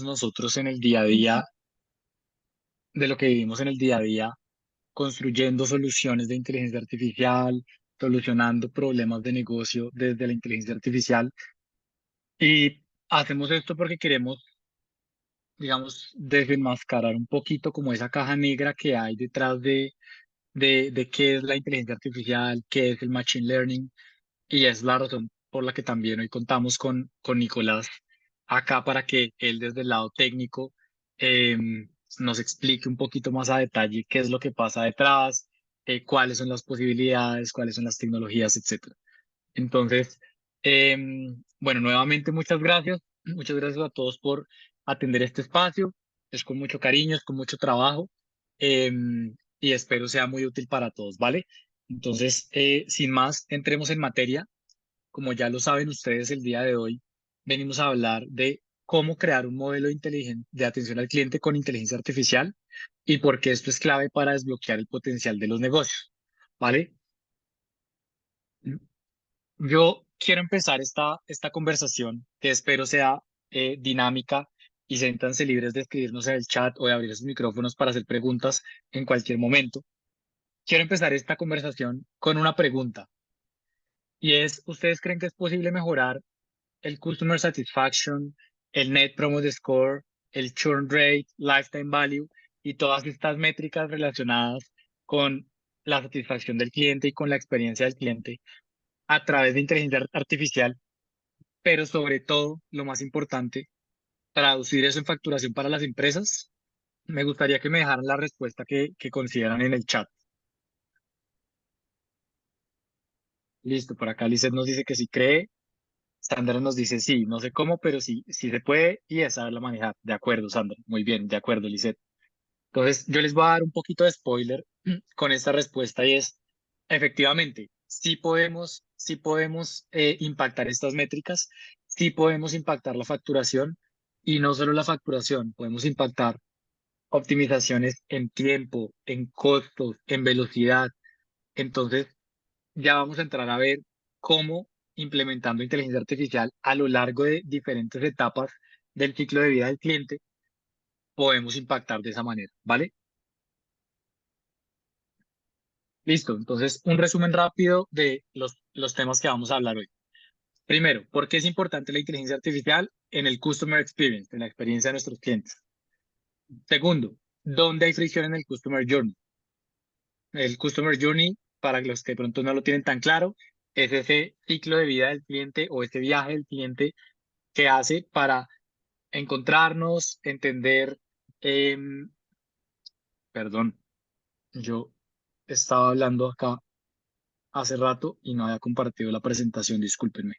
nosotros en el día a día, de lo que vivimos en el día a día, construyendo soluciones de inteligencia artificial, solucionando problemas de negocio desde la inteligencia artificial. Y hacemos esto porque queremos, digamos, desenmascarar un poquito como esa caja negra que hay detrás de qué es la inteligencia artificial, qué es el machine learning. Y es la razón por la que también hoy contamos con Nicolás acá para que él desde el lado técnico nos explique un poquito más a detalle qué es lo que pasa detrás, cuáles son las posibilidades, cuáles son las tecnologías, etcétera. Entonces, bueno, nuevamente muchas gracias. Muchas gracias a todos por atender este espacio. Es con mucho cariño, es con mucho trabajo y espero sea muy útil para todos, ¿vale? Entonces, sin más, entremos en materia. Como ya lo saben ustedes, el día de hoy venimos a hablar de cómo crear un modelo inteligente de atención al cliente con inteligencia artificial y por qué esto es clave para desbloquear el potencial de los negocios, ¿vale? Yo quiero empezar esta conversación, que espero sea dinámica, y siéntanse libres de escribirnos en el chat o de abrir sus micrófonos para hacer preguntas en cualquier momento. Quiero empezar esta conversación con una pregunta, y es, ¿ustedes creen que es posible mejorar el Customer Satisfaction, el Net Promoter Score, el Churn Rate, Lifetime Value y todas estas métricas relacionadas con la satisfacción del cliente y con la experiencia del cliente a través de inteligencia artificial, pero sobre todo, lo más importante, traducir eso en facturación para las empresas? Me gustaría que me dejaran la respuesta que consideran en el chat. Listo, por acá Lizeth nos dice que sí cree, Sandra nos dice sí, no sé cómo, pero sí, sí se puede y es saberla manejar. De acuerdo, Sandra, muy bien, de acuerdo, Lizeth. Entonces, yo les voy a dar un poquito de spoiler con esta respuesta y es, efectivamente, sí podemos impactar estas métricas, sí podemos impactar la facturación y no solo la facturación, podemos impactar optimizaciones en tiempo, en costos, en velocidad. Entonces, ya vamos a entrar a ver cómo implementando inteligencia artificial a lo largo de diferentes etapas del ciclo de vida del cliente podemos impactar de esa manera, ¿vale? Listo, entonces un resumen rápido de los temas que vamos a hablar hoy. Primero, ¿por qué es importante la inteligencia artificial en el Customer Experience, en la experiencia de nuestros clientes? Segundo, ¿dónde hay fricción en el Customer Journey? El Customer Journey, para los que de pronto no lo tienen tan claro, es ese ciclo de vida del cliente o ese viaje del cliente que hace para encontrarnos, entender, em, perdón, yo estaba hablando acá hace rato y no había compartido la presentación, discúlpenme.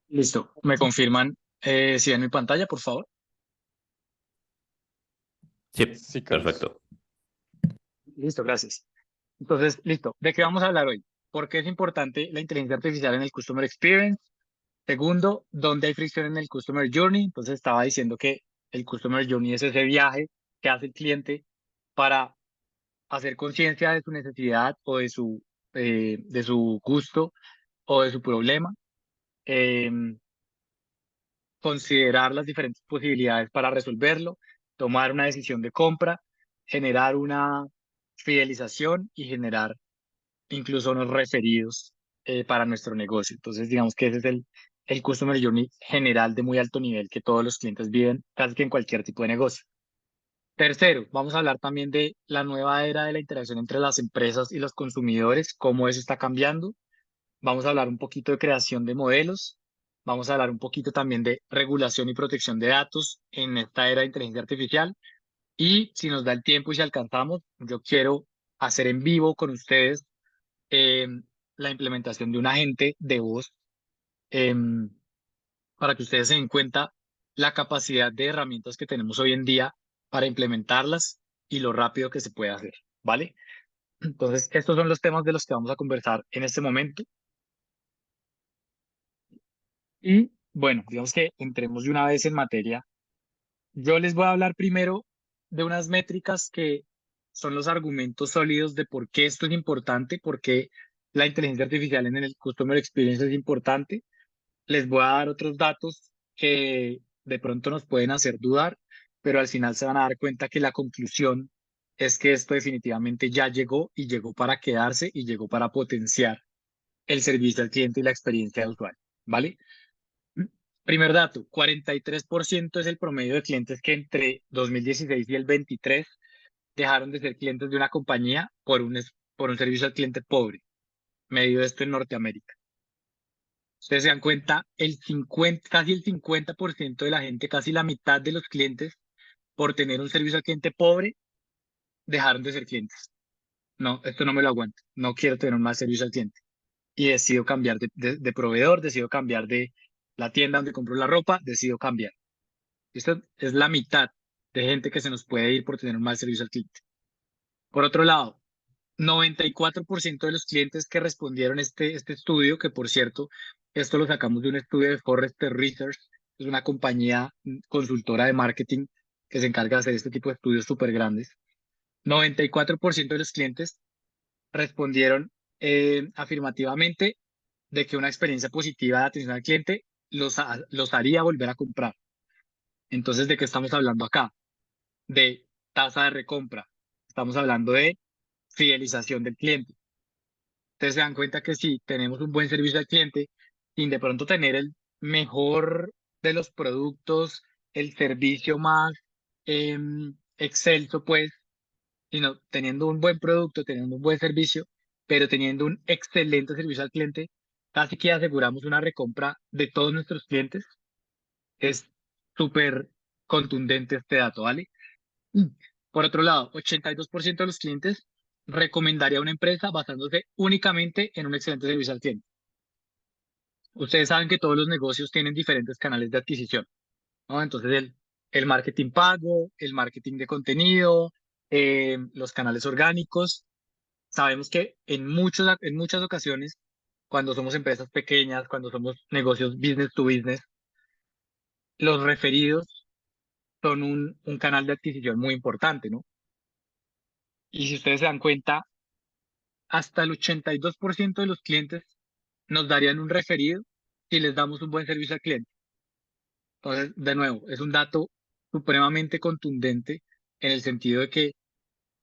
Listo, ¿me confirman si ven mi pantalla, por favor? Sí, Sí, Carlos. perfecto. Listo, gracias. Entonces, listo, ¿de qué vamos a hablar hoy? ¿Por qué es importante la inteligencia artificial en el Customer Experience? Segundo, ¿dónde hay fricción en el Customer Journey? Entonces estaba diciendo que el Customer Journey es ese viaje que hace el cliente para hacer conciencia de su necesidad o de su gusto o de su problema, considerar las diferentes posibilidades para resolverlo, tomar una decisión de compra, generar una fidelización y generar incluso unos referidos para nuestro negocio. Entonces, digamos que ese es el Customer Journey general de muy alto nivel que todos los clientes viven casi que en cualquier tipo de negocio. Tercero, vamos a hablar también de la nueva era de la interacción entre las empresas y los consumidores, cómo eso está cambiando. Vamos a hablar un poquito de creación de modelos. Vamos a hablar un poquito también de regulación y protección de datos en esta era de inteligencia artificial. Y si nos da el tiempo y si alcanzamos, yo quiero hacer en vivo con ustedes eh, la implementación de un agente de voz em, para que ustedes se den cuenta la capacidad de herramientas que tenemos hoy en día para implementarlas y lo rápido que se puede hacer, ¿vale? Entonces, estos son los temas de los que vamos a conversar en este momento. Y bueno, digamos que entremos de una vez en materia. Yo les voy a hablar primero de unas métricas que son los argumentos sólidos de por qué esto es importante, por qué la inteligencia artificial en el Customer Experience es importante. Les voy a dar otros datos que de pronto nos pueden hacer dudar, pero al final se van a dar cuenta que la conclusión es que esto definitivamente ya llegó y llegó para quedarse y llegó para potenciar el servicio al cliente y la experiencia de usuario, ¿vale? Primer dato, 43% es el promedio de clientes que entre 2016 y el 23 dejaron de ser clientes de una compañía por un servicio al cliente pobre, medio esto en Norteamérica. Ustedes se dan cuenta, casi el 50% de la gente, casi la mitad de los clientes, por tener un servicio al cliente pobre, dejaron de ser clientes. No, esto no me lo aguanto. No quiero tener más servicio al cliente. Y decido cambiar de proveedor, decido cambiar de la tienda donde compro la ropa, decido cambiar. Esto es la mitad de gente que se nos puede ir por tener un mal servicio al cliente. Por otro lado, 94% de los clientes que respondieron este estudio, que por cierto, esto lo sacamos de un estudio de Forrester Research, es una compañía consultora de marketing que se encarga de hacer este tipo de estudios súper grandes. 94% de los clientes respondieron afirmativamente de que una experiencia positiva de atención al cliente los haría volver a comprar. Entonces, ¿de qué estamos hablando acá? De tasa de recompra. Estamos hablando de fidelización del cliente. Ustedes se dan cuenta que si tenemos un buen servicio al cliente, sin de pronto tener el mejor de los productos, el servicio más excelso, pues, sino teniendo un buen producto, teniendo un buen servicio, pero teniendo un excelente servicio al cliente, casi que aseguramos una recompra de todos nuestros clientes. Es súper contundente este dato, ¿vale? Mm. Por otro lado, 82% de los clientes recomendaría a una empresa basándose únicamente en un excelente servicio al cliente. Ustedes saben que todos los negocios tienen diferentes canales de adquisición, ¿no? Entonces, el marketing pago, el marketing de contenido, los canales orgánicos. Sabemos que en muchas ocasiones, cuando somos empresas pequeñas, cuando somos negocios business to business, los referidos son un canal de adquisición muy importante, ¿no? Y si ustedes se dan cuenta, hasta el 82% de los clientes nos darían un referido si les damos un buen servicio al cliente. Entonces, de nuevo, es un dato supremamente contundente en el sentido de que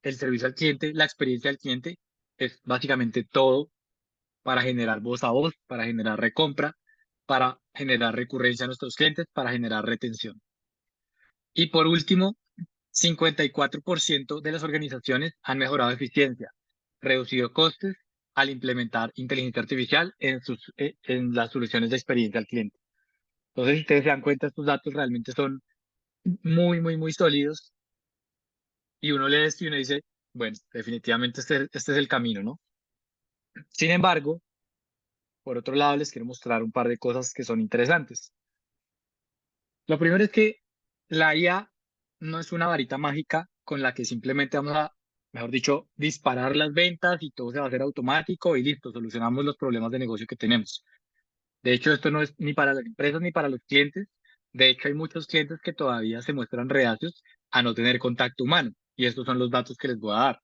el servicio al cliente, la experiencia del cliente, es básicamente todo para generar voz a voz, para generar recompra, para generar recurrencia a nuestros clientes, para generar retención. Y por último, 54% de las organizaciones han mejorado eficiencia, reducido costes al implementar inteligencia artificial en las soluciones de experiencia al cliente. Entonces, si ustedes se dan cuenta, estos datos realmente son muy, muy, muy sólidos y uno lee esto y uno dice, bueno, definitivamente este es el camino, ¿no? Sin embargo, por otro lado, les quiero mostrar un par de cosas que son interesantes. Lo primero es que la IA no es una varita mágica con la que simplemente vamos a, mejor dicho, disparar las ventas y todo se va a hacer automático y listo, solucionamos los problemas de negocio que tenemos. De hecho, esto no es ni para las empresas ni para los clientes. De hecho, hay muchos clientes que todavía se muestran reacios a no tener contacto humano. Y estos son los datos que les voy a dar.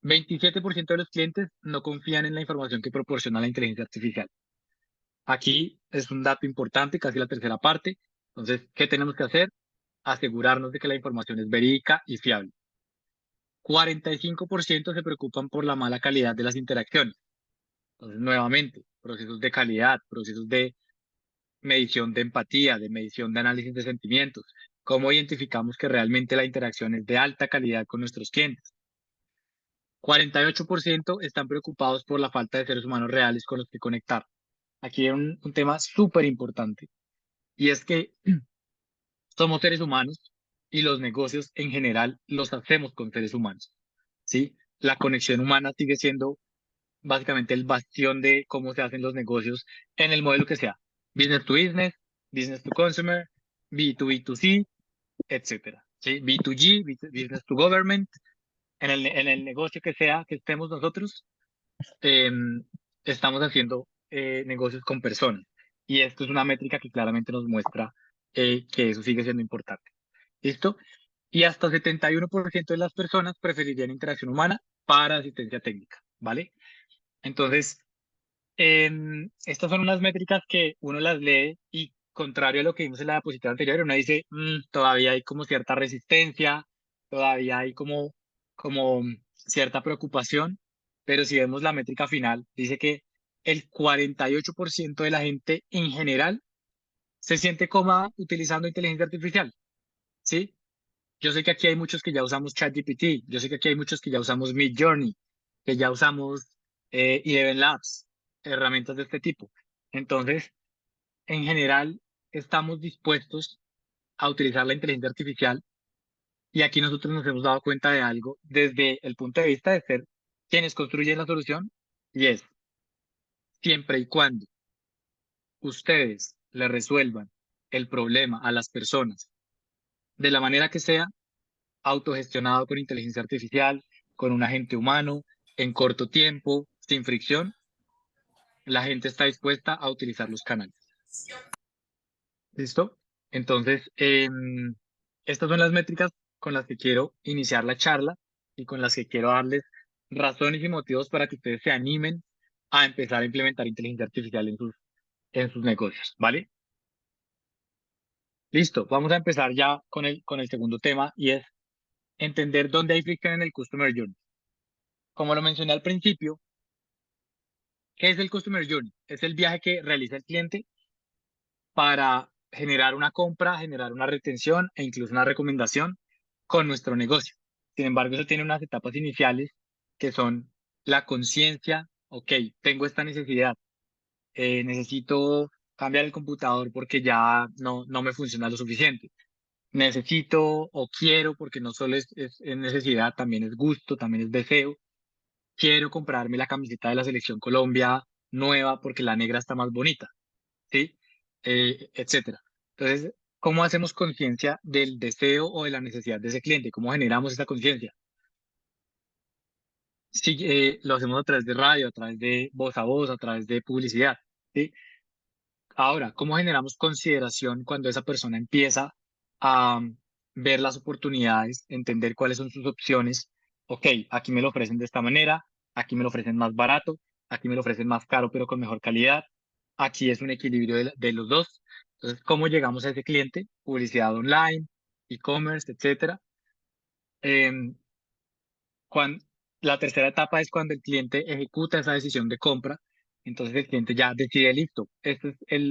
27% de los clientes no confían en la información que proporciona la inteligencia artificial. Aquí es un dato importante, casi la tercera parte. Entonces, ¿qué tenemos que hacer? Asegurarnos de que la información es verídica y fiable. 45% se preocupan por la mala calidad de las interacciones. Entonces, nuevamente, procesos de calidad, procesos de medición de empatía, de medición de análisis de sentimientos. ¿Cómo identificamos que realmente la interacción es de alta calidad con nuestros clientes? 48% están preocupados por la falta de seres humanos reales con los que conectar. Aquí hay un tema súper importante y es que somos seres humanos y los negocios en general los hacemos con seres humanos, ¿sí? La conexión humana sigue siendo básicamente el bastión de cómo se hacen los negocios en el modelo que sea, business to business, business to consumer, B2B2C, etcétera, ¿sí? B2G, business to government, en el negocio que sea que estemos nosotros, eh, estamos haciendo negocios con personas. Y esto es una métrica que claramente nos muestra que eso sigue siendo importante. ¿Listo? y hasta 71% de las personas preferirían interacción humana para asistencia técnica, ¿vale? Entonces, estas son unas métricas que uno las lee y contrario a lo que vimos en la diapositiva anterior, uno dice, todavía hay como cierta resistencia, todavía hay como cierta preocupación, pero si vemos la métrica final, dice que el 48% de la gente en general se siente cómoda utilizando inteligencia artificial, ¿sí? Yo sé que aquí hay muchos que ya usamos ChatGPT, yo sé que aquí hay muchos que ya usamos Midjourney, que ya usamos Eleven Labs, herramientas de este tipo. Entonces, en general, estamos dispuestos a utilizar la inteligencia artificial y aquí nosotros nos hemos dado cuenta de algo desde el punto de vista de ser quienes construyen la solución y es siempre y cuando ustedes le resuelvan el problema a las personas de la manera que sea, autogestionado con inteligencia artificial, con un agente humano, en corto tiempo, sin fricción, la gente está dispuesta a utilizar los canales. ¿Listo? Entonces, estas son las métricas con las que quiero iniciar la charla y con las que quiero darles razones y motivos para que ustedes se animen a empezar a implementar inteligencia artificial en sus negocios, ¿vale? Listo, vamos a empezar ya con el segundo tema y es entender dónde hay fricción en el Customer Journey. Como lo mencioné al principio, ¿qué es el Customer Journey? Es el viaje que realiza el cliente para generar una compra, generar una retención e incluso una recomendación con nuestro negocio. Sin embargo, eso tiene unas etapas iniciales que son la conciencia, ok, tengo esta necesidad, necesito cambiar el computador porque ya no me funciona lo suficiente. Necesito o quiero, porque no solo es necesidad, también es gusto, también es deseo. Quiero comprarme la camiseta de la Selección Colombia nueva porque la negra está más bonita, ¿sí? Etcétera. Entonces, ¿cómo hacemos conciencia del deseo o de la necesidad de ese cliente? ¿Cómo generamos esa conciencia? Si, lo hacemos a través de radio, a través de voz a voz, a través de publicidad, ¿sí? Ahora, ¿cómo generamos consideración cuando esa persona empieza a ver las oportunidades, entender cuáles son sus opciones? Ok, aquí me lo ofrecen de esta manera, aquí me lo ofrecen más barato, aquí me lo ofrecen más caro pero con mejor calidad, aquí es un equilibrio de los dos. Entonces, ¿cómo llegamos a ese cliente? Publicidad online, e-commerce, etcétera. Em, cuan- la tercera etapa es cuando el cliente ejecuta esa decisión de compra. Entonces el cliente ya decide, listo, esta es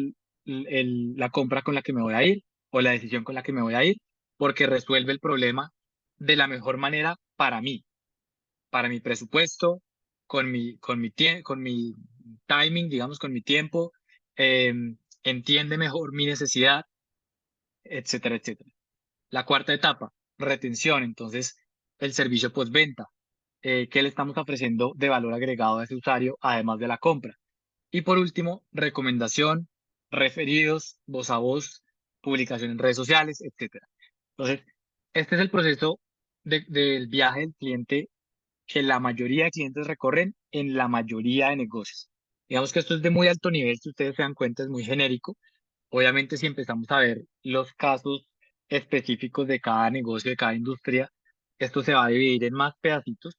la compra con la que me voy a ir o la decisión con la que me voy a ir, porque resuelve el problema de la mejor manera para mi presupuesto, con mi timing, digamos, con mi tiempo, entiende mejor mi necesidad, etcétera, etcétera. La cuarta etapa, retención. Entonces, el servicio postventa. ¿Qué le estamos ofreciendo de valor agregado a ese usuario, además de la compra? Y por último, recomendación, referidos, voz a voz, publicación en redes sociales, etcétera. Entonces, este es el proceso del viaje del cliente que la mayoría de clientes recorren en la mayoría de negocios. Digamos que esto es de muy alto nivel, si ustedes se dan cuenta, es muy genérico. Obviamente, si empezamos a ver los casos específicos de cada negocio, de cada industria, esto se va a dividir en más pedacitos,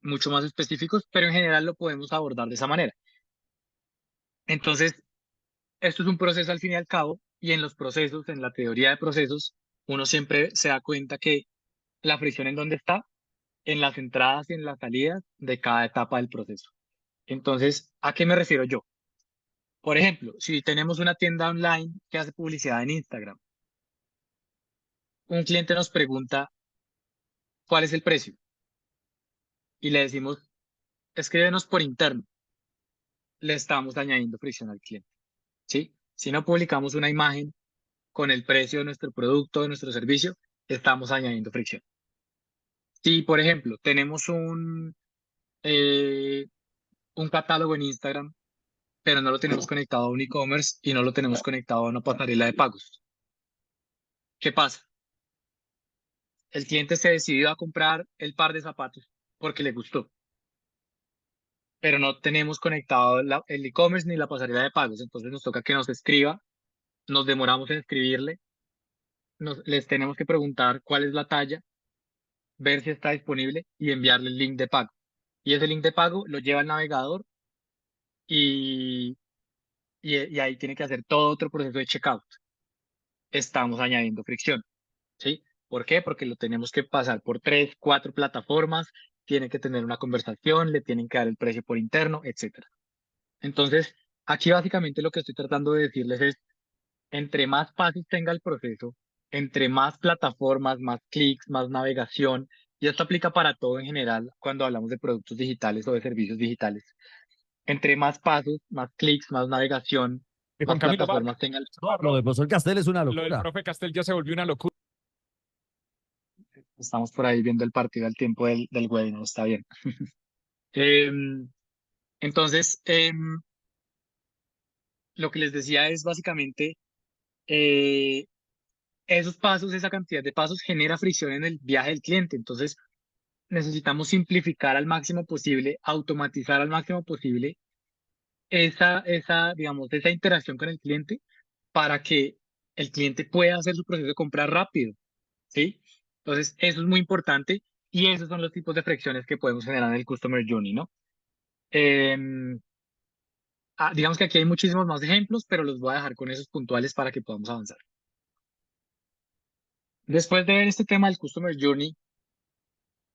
mucho más específicos, pero en general lo podemos abordar de esa manera. Entonces, esto es un proceso al fin y al cabo, y en los procesos, en la teoría de procesos, uno siempre se da cuenta que la fricción en dónde está, en las entradas y en las salidas de cada etapa del proceso. Entonces, ¿a qué me refiero yo? Por ejemplo, si tenemos una tienda online que hace publicidad en Instagram, un cliente nos pregunta cuál es el precio y le decimos, escríbenos por interno, le estamos añadiendo fricción al cliente, ¿sí? Si no publicamos una imagen con el precio de nuestro producto, de nuestro servicio, estamos añadiendo fricción. Si, por ejemplo, tenemos un catálogo en Instagram, pero no lo tenemos conectado a un e-commerce y no lo tenemos conectado a una pasarela de pagos, ¿qué pasa? El cliente se decidió a comprar el par de zapatos porque le gustó, pero no tenemos conectado el e-commerce ni la pasarela de pagos, entonces nos toca que nos escriba, nos demoramos en escribirle, les tenemos que preguntar cuál es la talla, ver si está disponible y enviarle el link de pago. Y ese link de pago lo lleva al navegador y, y ahí tiene que hacer todo otro proceso de checkout. Estamos añadiendo fricción, ¿sí? ¿Por qué? Porque lo tenemos que pasar por 3, 4 plataformas, tiene que tener una conversación, le tienen que dar el precio por interno, etcétera. Entonces, aquí básicamente lo que estoy tratando de decirles es, entre más pasos tenga el proceso, entre más plataformas, más clics, más navegación, y esto aplica para todo en general cuando hablamos de productos digitales o de servicios digitales. Entre más pasos, más clics, más navegación, Juan más Camilo, plataformas tenga el... No, lo del profesor Castel es una lo del locura. profe Castel ya se volvió una locura. Estamos por ahí viendo el partido al tiempo del webinar, está bien. Em, entonces, lo que les decía es básicamente, eh, esos pasos, esa cantidad de pasos genera fricción en el viaje del cliente. Entonces, necesitamos simplificar al máximo posible, automatizar al máximo posible digamos, esa interacción con el cliente para que el cliente pueda hacer su proceso de compra rápido, ¿sí? Entonces, eso es muy importante y esos son los tipos de fricciones que podemos generar en el Customer Journey, ¿no? Em, digamos que aquí hay muchísimos más ejemplos, pero los voy a dejar con esos puntuales para que podamos avanzar. Después de ver este tema del Customer Journey,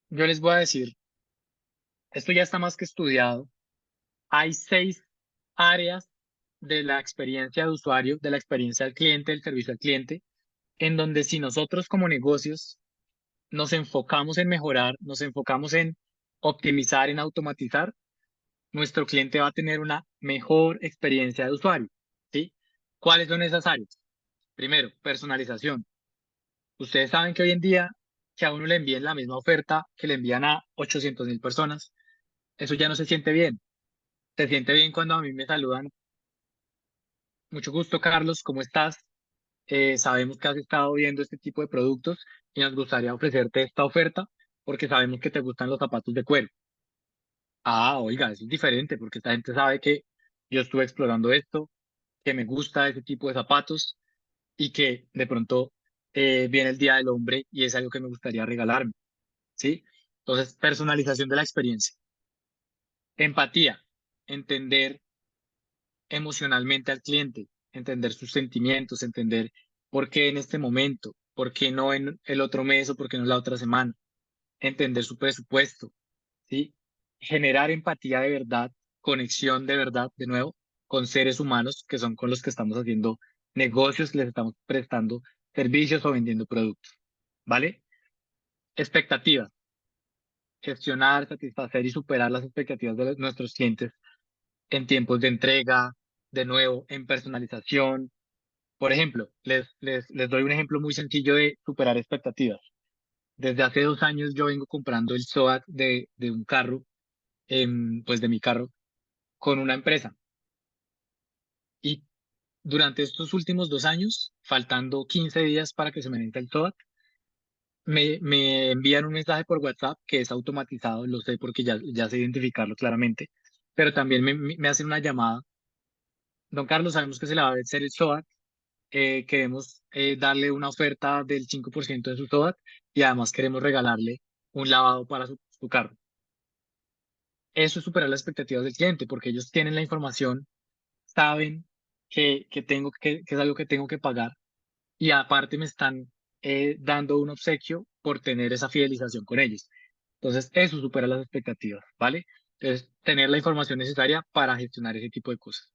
yo les voy a decir, esto ya está más que estudiado. Hay 6 áreas de la experiencia de usuario, de la experiencia del cliente, del servicio al cliente, en donde si nosotros como negocios nos enfocamos en mejorar, nos enfocamos en optimizar, en automatizar, nuestro cliente va a tener una mejor experiencia de usuario, ¿sí? ¿Cuáles son esas áreas? Primero, personalización. Ustedes saben que hoy en día que a uno le envíen la misma oferta que le envían a 800.000 personas, eso ya no se siente bien. Se siente bien cuando a mí me saludan. Mucho gusto, Carlos, ¿cómo estás? Sabemos que has estado viendo este tipo de productos y nos gustaría ofrecerte esta oferta porque sabemos que te gustan los zapatos de cuero. Ah, oiga, eso es diferente porque esta gente sabe que yo estuve explorando esto, que me gusta ese tipo de zapatos y que de pronto viene el Día del Hombre y es algo que me gustaría regalarme, ¿sí? Entonces, personalización de la experiencia. Empatía, entender emocionalmente al cliente, entender sus sentimientos, entender por qué en este momento, por qué no en el otro mes o por qué no la otra semana, entender su presupuesto, ¿sí? Generar empatía de verdad, conexión de verdad, de nuevo, con seres humanos que son con los que estamos haciendo negocios, les estamos prestando servicios o vendiendo productos, ¿vale? Expectativas, gestionar, satisfacer y superar las expectativas de nuestros clientes en tiempos de entrega, de nuevo, en personalización. Por ejemplo, les doy un ejemplo muy sencillo de superar expectativas. Desde hace 2 años yo vengo comprando el SOAT de un carro, pues de mi carro, con una empresa. Y durante estos últimos 2 años, faltando 15 días para que se me vence el SOAT, me envían un mensaje por WhatsApp que es automatizado, lo sé porque ya sé identificarlo claramente, pero también me hacen una llamada. Don Carlos, sabemos que se le va a vencer el SOAT, queremos darle una oferta del 5% de su SOAT y además queremos regalarle un lavado para su carro. Eso es superar las expectativas del cliente porque ellos tienen la información, saben que es algo que tengo que pagar y aparte me están dando un obsequio por tener esa fidelización con ellos. Entonces, eso supera las expectativas, ¿vale? Entonces, tener la información necesaria para gestionar ese tipo de cosas.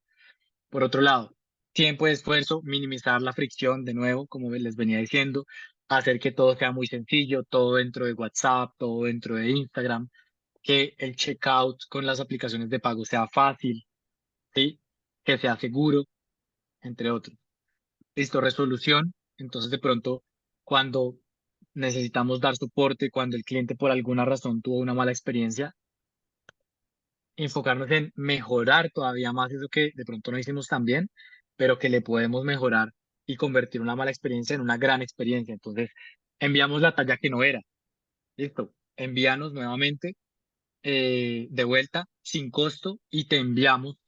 Por otro lado, tiempo de esfuerzo, minimizar la fricción, de nuevo, como les venía diciendo, hacer que todo sea muy sencillo, todo dentro de WhatsApp, todo dentro de Instagram, que el checkout con las aplicaciones de pago sea fácil, ¿sí? Que sea seguro, entre otros. Listo, resolución. Entonces, de pronto, cuando necesitamos dar soporte, cuando el cliente por alguna razón tuvo una mala experiencia, enfocarnos en mejorar todavía más eso que de pronto no hicimos tan bien, pero que le podemos mejorar y convertir una mala experiencia en una gran experiencia. Entonces, enviamos la talla que no era. Listo, envíanos nuevamente de vuelta sin costo y te enviamos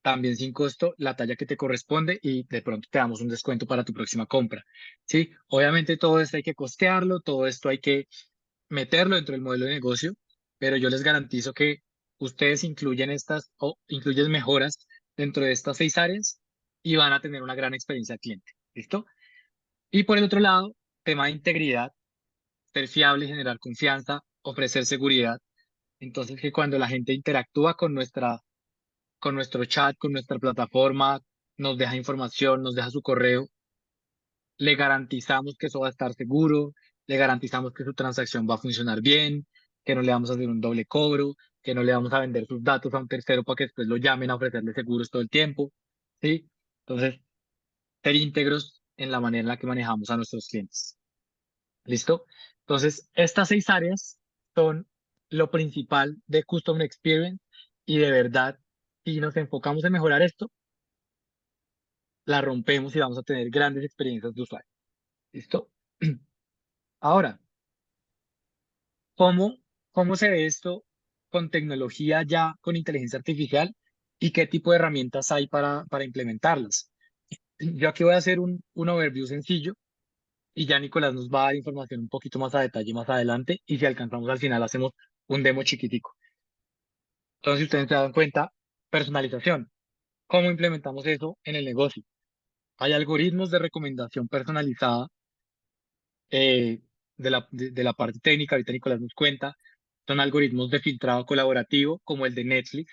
también sin costo la talla que te corresponde y de pronto te damos un descuento para tu próxima compra. Sí, obviamente todo esto hay que costearlo, todo esto hay que meterlo dentro del modelo de negocio, pero yo les garantizo que ustedes incluyen estas o incluyen mejoras dentro de estas 6 áreas y van a tener una gran experiencia al cliente. ¿Listo? Y por el otro lado, tema de integridad, ser fiable, generar confianza, ofrecer seguridad. Entonces, que cuando la gente interactúa con nuestro chat, con nuestra plataforma, nos deja información, nos deja su correo, le garantizamos que eso va a estar seguro, le garantizamos que su transacción va a funcionar bien, que no le vamos a hacer un doble cobro, que no le vamos a vender sus datos a un tercero para que después lo llamen a ofrecerle seguros todo el tiempo, ¿sí? Entonces, ser íntegros en la manera en la que manejamos a nuestros clientes. ¿Listo? Entonces, estas 6 áreas son lo principal de Customer Experience y de verdad, si nos enfocamos en mejorar esto, la rompemos y vamos a tener grandes experiencias de usuario. ¿Listo? Ahora, ¿cómo, cómo se ve esto con tecnología ya, con inteligencia artificial y qué tipo de herramientas hay para implementarlas? Yo aquí voy a hacer un overview sencillo y ya Nicolás nos va a dar información un poquito más a detalle más adelante y si alcanzamos al final hacemos un demo chiquitico. Entonces, si ustedes se dan cuenta, personalización. ¿Cómo implementamos eso en el negocio? Hay algoritmos de recomendación personalizada de la parte técnica, ahorita Nicolás nos cuenta. Son algoritmos de filtrado colaborativo como el de Netflix.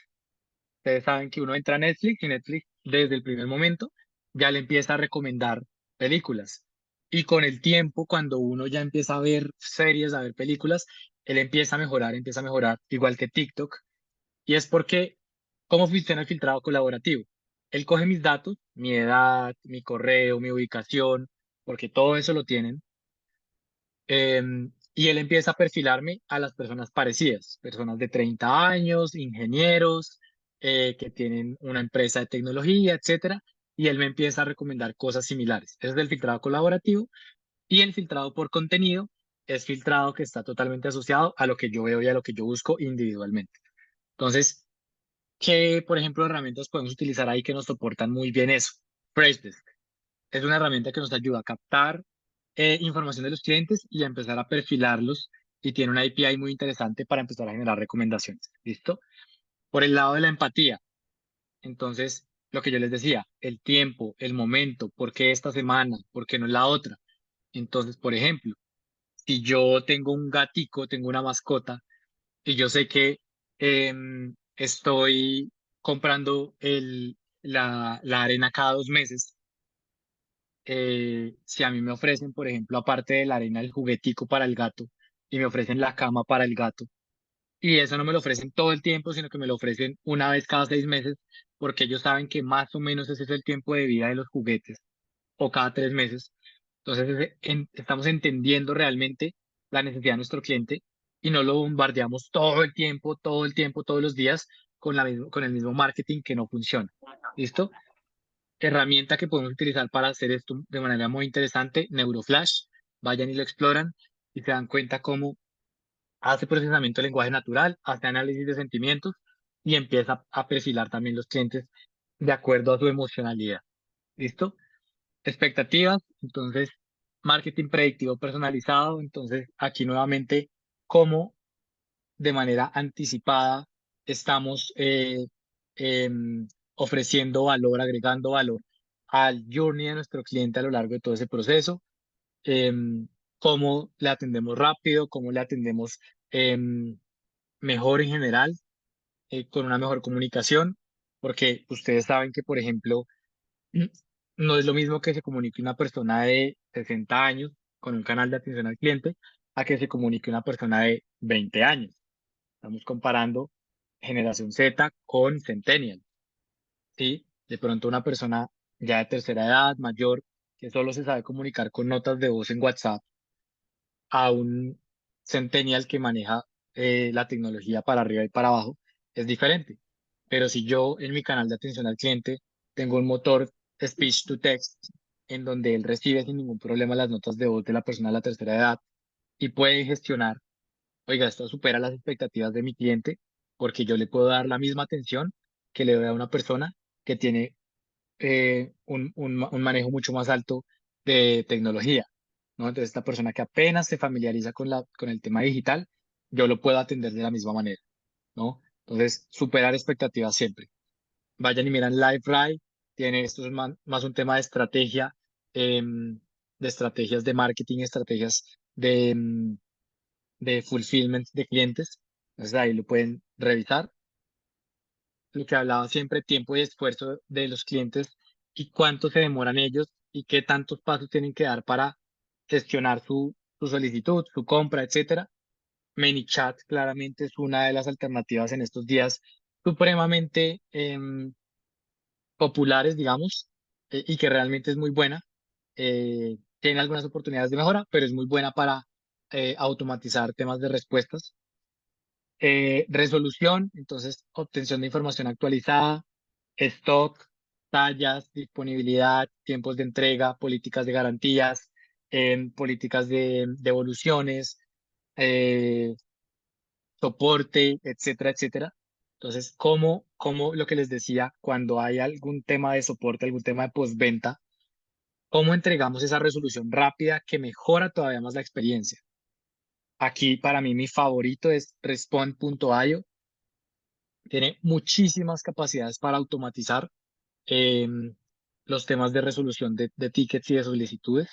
Ustedes saben que uno entra a Netflix y Netflix desde el primer momento ya le empieza a recomendar películas. Y con el tiempo, cuando uno ya empieza a ver series, a ver películas, él empieza a mejorar, igual que TikTok. Y es porque, ¿cómo funciona el filtrado colaborativo? Él coge mis datos, mi edad, mi correo, mi ubicación, porque todo eso lo tienen, y él empieza a perfilarme a las personas parecidas, personas de 30 años, ingenieros, que tienen una empresa de tecnología, etcétera, y él me empieza a recomendar cosas similares. Ese es el filtrado colaborativo y el filtrado por contenido es filtrado que está totalmente asociado a lo que yo veo y a lo que yo busco individualmente. Entonces, ¿qué, por ejemplo, herramientas podemos utilizar ahí que nos soportan muy bien eso? Freshdesk es una herramienta que nos ayuda a captar información de los clientes y a empezar a perfilarlos y tiene una API muy interesante para empezar a generar recomendaciones. ¿Listo? Por el lado de la empatía, entonces, lo que yo les decía, el tiempo, el momento, ¿por qué esta semana? ¿Por qué no la otra? Entonces, por ejemplo, si yo tengo un gatico, tengo una mascota y yo sé que estoy comprando la arena cada 2 meses, si a mí me ofrecen, por ejemplo, aparte de la arena, el juguetico para el gato y me ofrecen la cama para el gato, y eso no me lo ofrecen todo el tiempo, sino que me lo ofrecen una vez cada 6 meses, porque ellos saben que más o menos ese es el tiempo de vida de los juguetes, o cada 3 meses. Entonces, estamos entendiendo realmente la necesidad de nuestro cliente y no lo bombardeamos todo el tiempo, todos los días con el mismo marketing que no funciona. ¿Listo? Herramienta que podemos utilizar para hacer esto de manera muy interesante, Neuroflash. Vayan y lo exploran y se dan cuenta cómo hace procesamiento de lenguaje natural, hace análisis de sentimientos y empieza a perfilar también los clientes de acuerdo a su emocionalidad. ¿Listo? Expectativas, entonces, marketing predictivo personalizado. Entonces, aquí nuevamente, cómo de manera anticipada estamos ofreciendo valor, agregando valor al journey de nuestro cliente a lo largo de todo ese proceso, em, cómo le atendemos rápido, cómo le atendemos em, mejor en general, con una mejor comunicación, porque ustedes saben que, por ejemplo, no es lo mismo que se comunique una persona de 60 años con un canal de atención al cliente a que se comunique una persona de 20 años. Estamos comparando generación Z con Centennial, ¿sí? De pronto una persona ya de tercera edad, mayor, que solo se sabe comunicar con notas de voz en WhatsApp, a un Centennial que maneja la tecnología para arriba y para abajo, es diferente. Pero si yo en mi canal de atención al cliente tengo un motor speech to text en donde él recibe sin ningún problema las notas de voz de la persona de la tercera edad y puede gestionar, oiga, esto supera las expectativas de mi cliente porque yo le puedo dar la misma atención que le doy a una persona que tiene un manejo mucho más alto de tecnología, ¿no? Entonces, esta persona que apenas se familiariza con el tema digital, yo lo puedo atender de la misma manera, ¿no? Entonces, superar expectativas siempre. Vayan y miran LiveRide, tiene esto es más un tema de estrategia, de estrategias de marketing, estrategias de fulfillment de clientes. Entonces, ahí lo pueden revisar. Lo que hablaba siempre, tiempo y esfuerzo de los clientes y cuánto se demoran ellos y qué tantos pasos tienen que dar para gestionar su solicitud, su compra, etcétera. ManyChat claramente es una de las alternativas en estos días supremamente populares, digamos, y que realmente es muy buena. Tiene algunas oportunidades de mejora, pero es muy buena para automatizar temas de respuestas. Resolución, entonces obtención de información actualizada, stock, tallas, disponibilidad, tiempos de entrega, políticas de garantías, políticas de devoluciones, eh, soporte, etcétera, etcétera. Entonces, como lo que les decía, cuando hay algún tema de soporte, algún tema de postventa, ¿cómo entregamos esa resolución rápida que mejora todavía más la experiencia? Aquí para mí mi favorito es Respond.io. Tiene muchísimas capacidades para automatizar los temas de resolución de tickets y de solicitudes.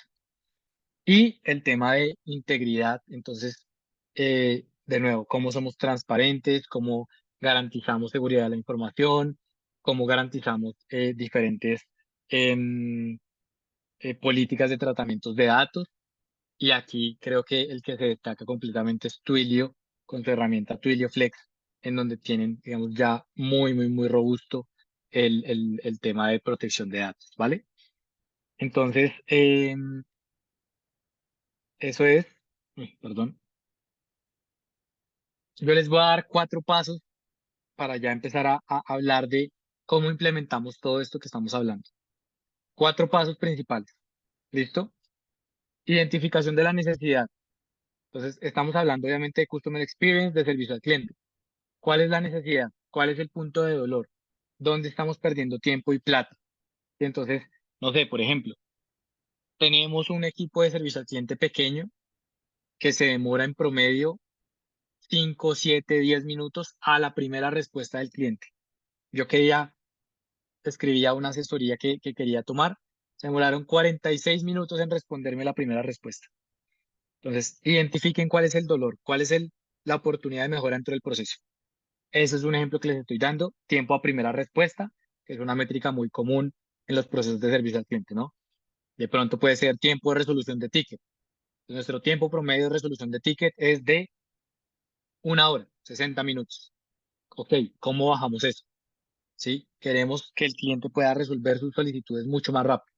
Y el tema de integridad, entonces, de nuevo, cómo somos transparentes, cómo garantizamos seguridad de la información, cómo garantizamos diferentes em, políticas de tratamientos de datos. Y aquí creo que el que se destaca completamente es Twilio, con su herramienta Twilio Flex, en donde tienen, digamos, ya muy robusto el tema de protección de datos, ¿vale? Entonces, eso es, perdón. Yo les voy a dar 4 pasos para ya empezar a hablar de cómo implementamos todo esto que estamos hablando. 4 pasos principales. ¿Listo? Identificación de la necesidad. Entonces, estamos hablando obviamente de Customer Experience, de servicio al cliente. ¿Cuál es la necesidad? ¿Cuál es el punto de dolor? ¿Dónde estamos perdiendo tiempo y plata? Y entonces, no sé, por ejemplo, tenemos un equipo de servicio al cliente pequeño que se demora en promedio 5, 7, 10 minutos a la primera respuesta del cliente. Yo quería escribía una asesoría que quería tomar. Se demoraron 46 minutos en responderme la primera respuesta. Entonces, identifiquen cuál es el dolor, cuál es la oportunidad de mejora dentro del proceso. Ese es un ejemplo que les estoy dando. Tiempo a primera respuesta, que es una métrica muy común en los procesos de servicio al cliente, ¿no? De pronto puede ser tiempo de resolución de ticket. Nuestro tiempo promedio de resolución de ticket es de 1 hora, 60 minutos. Ok, ¿cómo bajamos eso? ¿Sí? Queremos que el cliente pueda resolver sus solicitudes mucho más rápido.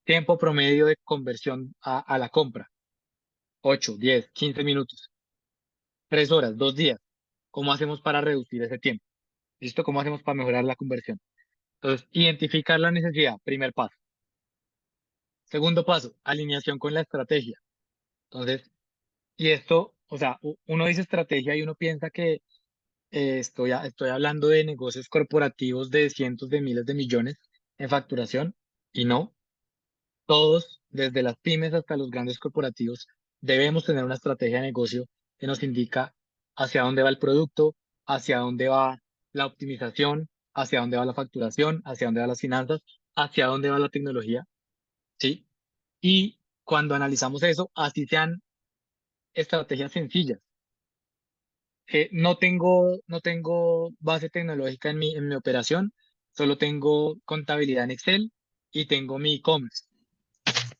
Tiempo promedio de conversión a la compra, 8, 10, 15 minutos, 3 horas, 2 días. ¿Cómo hacemos para reducir ese tiempo? ¿Listo? ¿Cómo hacemos para mejorar la conversión? Entonces, identificar la necesidad, primer paso. Segundo paso, alineación con la estrategia. Entonces, y esto, o sea, uno dice estrategia y uno piensa que estoy hablando de negocios corporativos de cientos de miles de millones en facturación y no. Todos, desde las pymes hasta los grandes corporativos, debemos tener una estrategia de negocio que nos indica hacia dónde va el producto, hacia dónde va la optimización, hacia dónde va la facturación, hacia dónde van las finanzas, hacia dónde va la tecnología, ¿sí? Y cuando analizamos eso, así sean estrategias sencillas. No tengo base tecnológica en mi operación, solo tengo contabilidad en Excel y tengo mi e-commerce.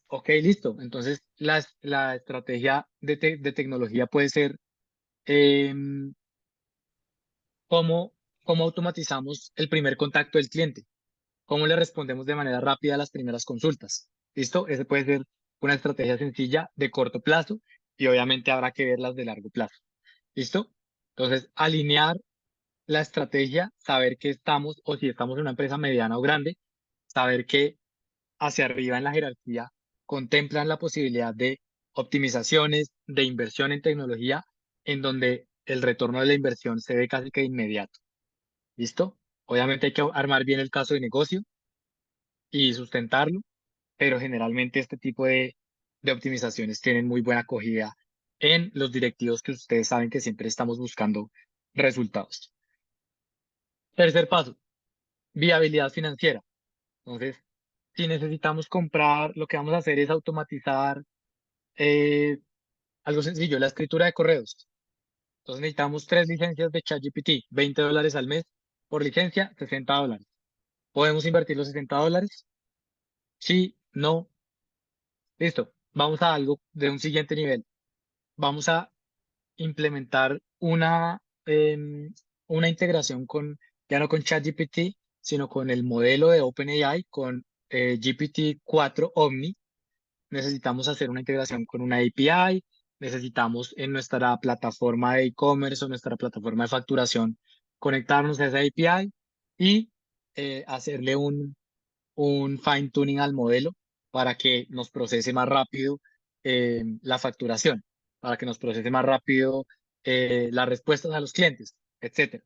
Ok, listo. Entonces, la estrategia de tecnología puede ser em, cómo, cómo automatizamos el primer contacto del cliente, cómo le respondemos de manera rápida a las primeras consultas. ¿Listo? Ese puede ser una estrategia sencilla de corto plazo y obviamente habrá que ver las de largo plazo. ¿Listo? Entonces, alinear la estrategia, saber que estamos o si estamos en una empresa mediana o grande, saber que hacia arriba en la jerarquía contemplan la posibilidad de optimizaciones, de inversión en tecnología, en donde el retorno de la inversión se ve casi que inmediato. ¿Listo? Obviamente hay que armar bien el caso de negocio y sustentarlo, pero generalmente este tipo de optimizaciones tienen muy buena acogida en los directivos que ustedes saben que siempre estamos buscando resultados. Tercer paso, viabilidad financiera. Entonces, si necesitamos comprar, lo que vamos a hacer es automatizar eh, algo sencillo, la escritura de correos. Entonces necesitamos 3 licencias de ChatGPT, $20 al mes por licencia, $60. ¿Podemos invertir los $60? Sí, no, listo. Vamos a algo de un siguiente nivel. Vamos a implementar una integración con, ya no con ChatGPT, sino con el modelo de OpenAI, con GPT-4 Omni. Necesitamos hacer una integración con una API, necesitamos en nuestra plataforma de e-commerce o nuestra plataforma de facturación conectarnos a esa API y hacerle un fine tuning al modelo para que nos procese más rápido la facturación, para que nos procese más rápido las respuestas a los clientes, etcétera.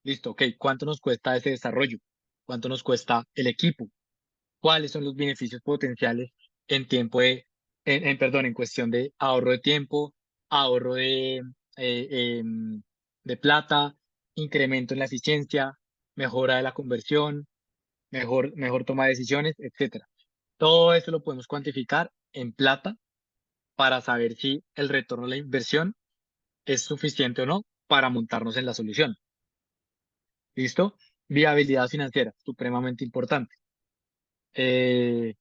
Listo, ok. ¿Cuánto nos cuesta ese desarrollo? ¿Cuánto nos cuesta el equipo? ¿Cuáles son los beneficios potenciales en tiempo perdón, en cuestión de ahorro de tiempo, ahorro de plata, incremento en la eficiencia, mejora de la conversión, mejor toma de decisiones, etcétera? Todo eso lo podemos cuantificar en plata para saber si el retorno de la inversión es suficiente o no para montarnos en la solución. ¿Listo? Viabilidad financiera, supremamente importante. Eh,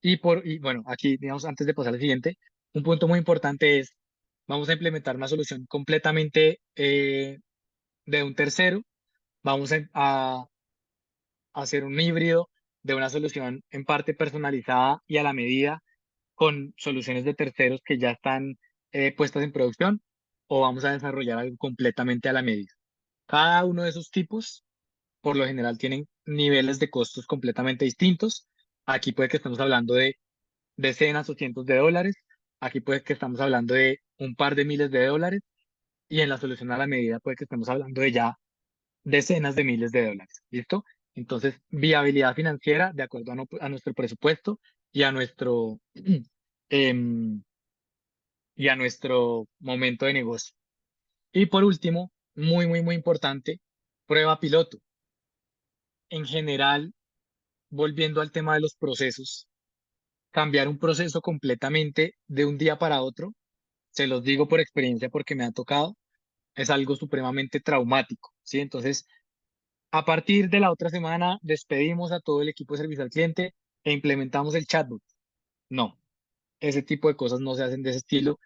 y bueno, aquí, digamos, antes de pasar al siguiente, un punto muy importante es, vamos a implementar una solución completamente de un tercero, vamos a hacer un híbrido de una solución en parte personalizada y a la medida con soluciones de terceros que ya están puestas en producción, o vamos a desarrollar algo completamente a la medida. Cada uno de esos tipos, por lo general, tienen niveles de costos completamente distintos. Aquí puede que estemos hablando de decenas o cientos de dólares. Aquí puede que estamos hablando de un par de miles de dólares y en la solución a la medida puede que estemos hablando de ya decenas de miles de dólares. ¿Listo? Entonces, viabilidad financiera de acuerdo a nuestro presupuesto y a nuestro, em, y a nuestro momento de negocio. Y por último, muy, muy, muy importante, prueba piloto. En general, volviendo al tema de los procesos, cambiar un proceso completamente de un día para otro, se los digo por experiencia porque me ha tocado, es algo supremamente traumático, ¿sí? Entonces, a partir de la otra semana, despedimos a todo el equipo de servicio al cliente e implementamos el chatbot. No, ese tipo de cosas no se hacen de ese estilo.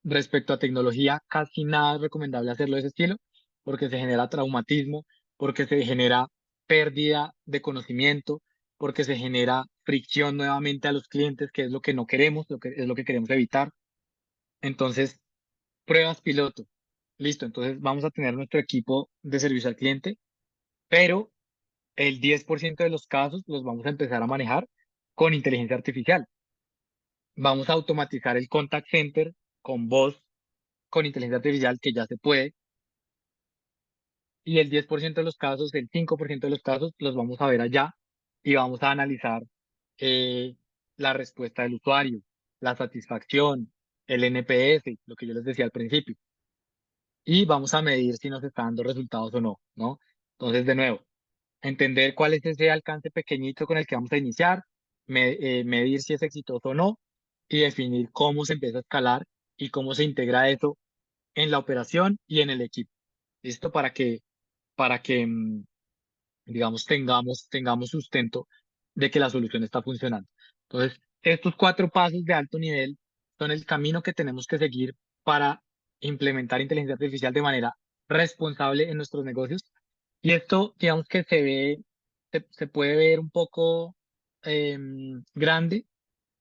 Respecto a tecnología, casi nada es recomendable hacerlo de ese estilo porque se genera traumatismo, porque se genera pérdida de conocimiento, porque se genera fricción nuevamente a los clientes, que es lo que no queremos, lo que es lo que queremos evitar. Entonces, pruebas piloto. Listo, entonces vamos a tener nuestro equipo de servicio al cliente, pero el 10% de los casos los vamos a empezar a manejar con inteligencia artificial. Vamos a automatizar el contact center con voz, con inteligencia artificial, que ya se puede, y el 10% de los casos, el 5% de los casos, los vamos a ver allá y vamos a analizar eh, la respuesta del usuario, la satisfacción, el NPS, lo que yo les decía al principio, y vamos a medir si nos está dando resultados o no, ¿no? Entonces, de nuevo, entender cuál es ese alcance pequeñito con el que vamos a iniciar, medir si es exitoso o no, y definir cómo se empieza a escalar y cómo se integra eso en la operación y en el equipo. ¿Listo? Para que digamos, tengamos sustento de que la solución está funcionando. Entonces, estos 4 pasos de alto nivel son el camino que tenemos que seguir para implementar inteligencia artificial de manera responsable en nuestros negocios. Y esto, digamos que se puede ver un poco grande,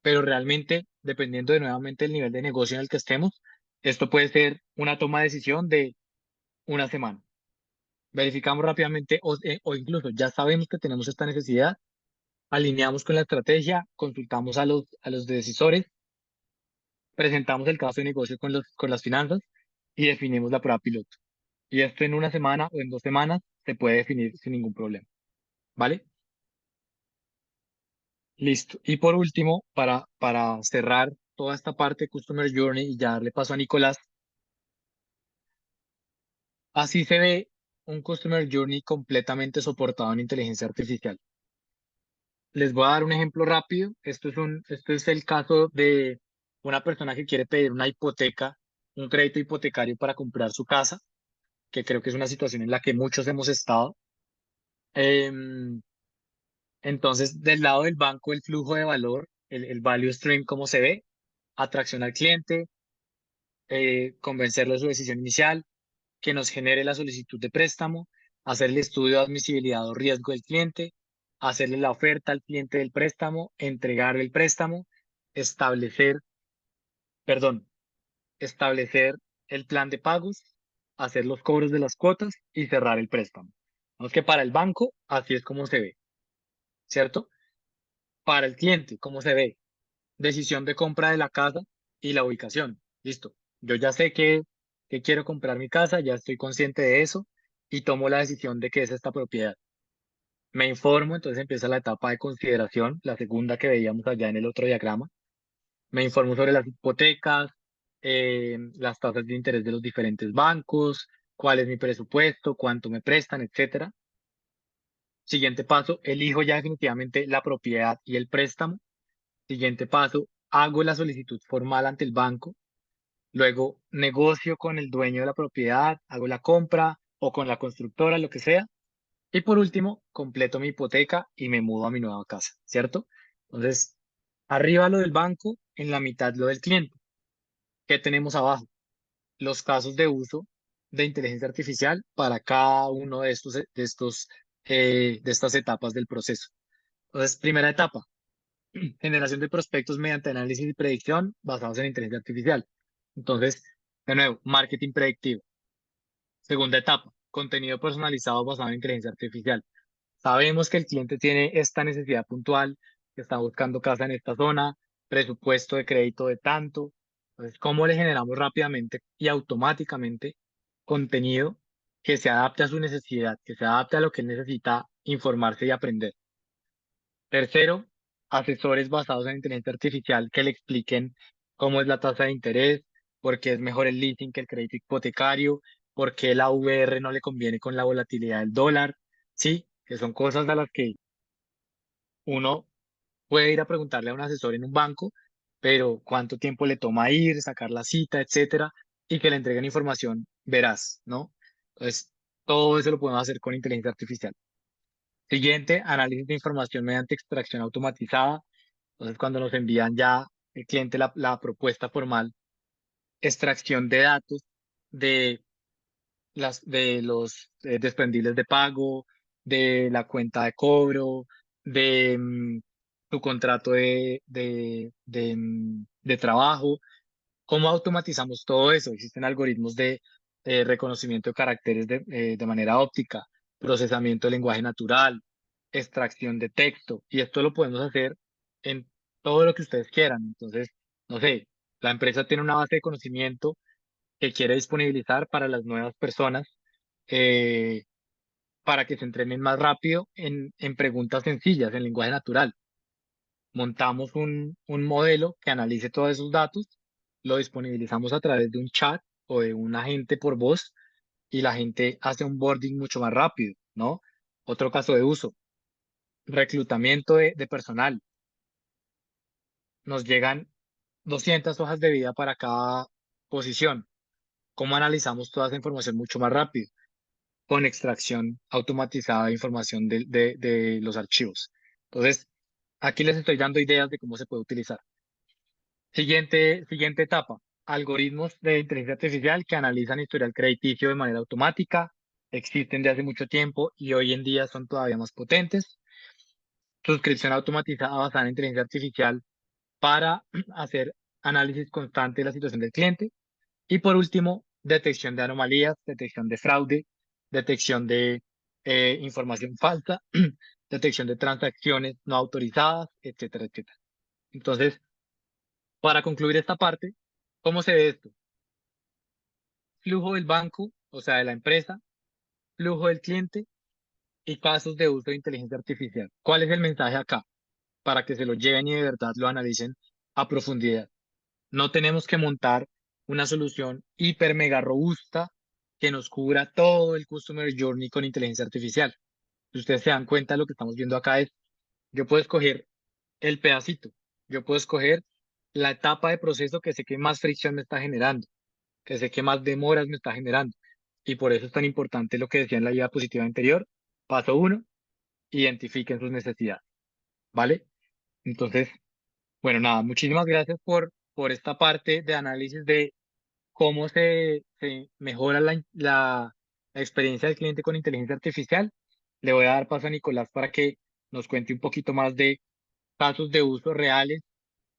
pero realmente, dependiendo de nuevamente el nivel de negocio en el que estemos, esto puede ser una toma de decisión de una semana. Verificamos rápidamente o incluso ya sabemos que tenemos esta necesidad, alineamos con la estrategia, consultamos a los decisores, presentamos el caso de negocio con las finanzas y definimos la prueba piloto. Y esto en una semana o en 2 semanas se puede definir sin ningún problema, ¿vale? Listo. Y por último, para cerrar toda esta parte de Customer Journey y ya darle paso a Nicolás, así se ve un Customer Journey completamente soportado en inteligencia artificial. Les voy a dar un ejemplo rápido. Esto es el caso de una persona que quiere pedir una hipoteca, un crédito hipotecario para comprar su casa, que creo que es una situación en la que muchos hemos estado. Em, entonces, del lado del banco, el flujo de valor, el value stream, ¿cómo se ve? Atracción al cliente, convencerlo de su decisión inicial, que nos genere la solicitud de préstamo, hacer el estudio de admisibilidad o riesgo del cliente, hacerle la oferta al cliente del préstamo, entregar el préstamo, establecer, perdón, establecer el plan de pagos, hacer los cobros de las cuotas y cerrar el préstamo. Vamos que para el banco, así es como se ve, ¿cierto? Para el cliente, ¿cómo se ve? Decisión de compra de la casa y la ubicación. Listo. Yo ya sé que quiero comprar mi casa, ya estoy consciente de eso y tomo la decisión de que es esta propiedad. Me informo, entonces empieza la etapa de consideración, la segunda que veíamos allá en el otro diagrama. Me informo sobre las hipotecas, las tasas de interés de los diferentes bancos, cuál es mi presupuesto, cuánto me prestan, etcétera. Siguiente paso, elijo ya definitivamente la propiedad y el préstamo. Siguiente paso, hago la solicitud formal ante el banco. Luego negocio con el dueño de la propiedad, hago la compra o con la constructora, lo que sea. Y por último, completo mi hipoteca y me mudo a mi nueva casa, ¿cierto? Entonces, arriba lo del banco, en la mitad lo del cliente. ¿Qué tenemos abajo? Los casos de uso de inteligencia artificial para cada uno de estas etapas del proceso. Entonces, primera etapa, generación de prospectos mediante análisis y predicción basados en inteligencia artificial. Entonces, de nuevo, marketing predictivo. Segunda etapa, contenido personalizado basado en inteligencia artificial. Sabemos que el cliente tiene esta necesidad puntual, que está buscando casa en esta zona, presupuesto de crédito de tanto. Entonces, ¿cómo le generamos rápidamente y automáticamente contenido que se adapte a su necesidad, que se adapte a lo que él necesita informarse y aprender? Tercero, asesores basados en inteligencia artificial que le expliquen cómo es la tasa de interés, por qué es mejor el leasing que el crédito hipotecario, por qué la VR no le conviene con la volatilidad del dólar, sí, que son cosas a las que uno puede ir a preguntarle a un asesor en un banco, pero cuánto tiempo le toma ir, sacar la cita, etcétera, y que le entreguen información veraz, ¿no? Entonces, todo eso lo podemos hacer con inteligencia artificial. Siguiente, análisis de información mediante extracción automatizada. Entonces, cuando nos envían ya el cliente la propuesta formal, extracción de datos de de los desprendibles de pago, de la cuenta de cobro, de tu contrato de trabajo. ¿Cómo automatizamos todo eso? Existen algoritmos de reconocimiento de caracteres de manera óptica, procesamiento de lenguaje natural, extracción de texto, y esto lo podemos hacer en todo lo que ustedes quieran. Entonces, no sé, la empresa tiene una base de conocimiento que quiere disponibilizar para las nuevas personas, eh, para que se entrenen más rápido en preguntas sencillas, en lenguaje natural. Montamos un modelo que analice todos esos datos, lo disponibilizamos a través de un chat o de un agente por voz y la gente hace un boarding mucho más rápido, ¿no? Otro caso de uso, reclutamiento de personal. Nos llegan 200 hojas de vida para cada posición. ¿Cómo analizamos toda esa información mucho más rápido? Con extracción automatizada de información de los archivos. Entonces, aquí les estoy dando ideas de cómo se puede utilizar. Siguiente etapa, algoritmos de inteligencia artificial que analizan historial crediticio de manera automática, existen de hace mucho tiempo y hoy en día son todavía más potentes. Suscripción automatizada basada en inteligencia artificial para hacer análisis constante de la situación del cliente. Y por último, detección de anomalías, detección de fraude, detección de información falsa, detección de transacciones no autorizadas, etcétera, etcétera. Entonces, para concluir esta parte, ¿cómo se ve esto? Flujo del banco, o sea, de la empresa, flujo del cliente y casos de uso de inteligencia artificial. ¿Cuál es el mensaje acá? Para que se lo lleven y de verdad lo analicen a profundidad. No tenemos que montar una solución hiper mega robusta que nos cubra todo el Customer Journey con inteligencia artificial. Si ustedes se dan cuenta, lo que estamos viendo acá es, yo puedo escoger el pedacito, yo puedo escoger la etapa de proceso que sé que más fricción me está generando, que sé que más demoras me está generando. Y por eso es tan importante lo que decía en la guía positiva anterior. Paso uno, identifiquen sus necesidades, ¿vale? Entonces, bueno, nada, muchísimas gracias por esta parte de análisis de cómo se mejora la experiencia del cliente con inteligencia artificial. Le voy a dar paso a Nicolás para que nos cuente un poquito más de casos de uso reales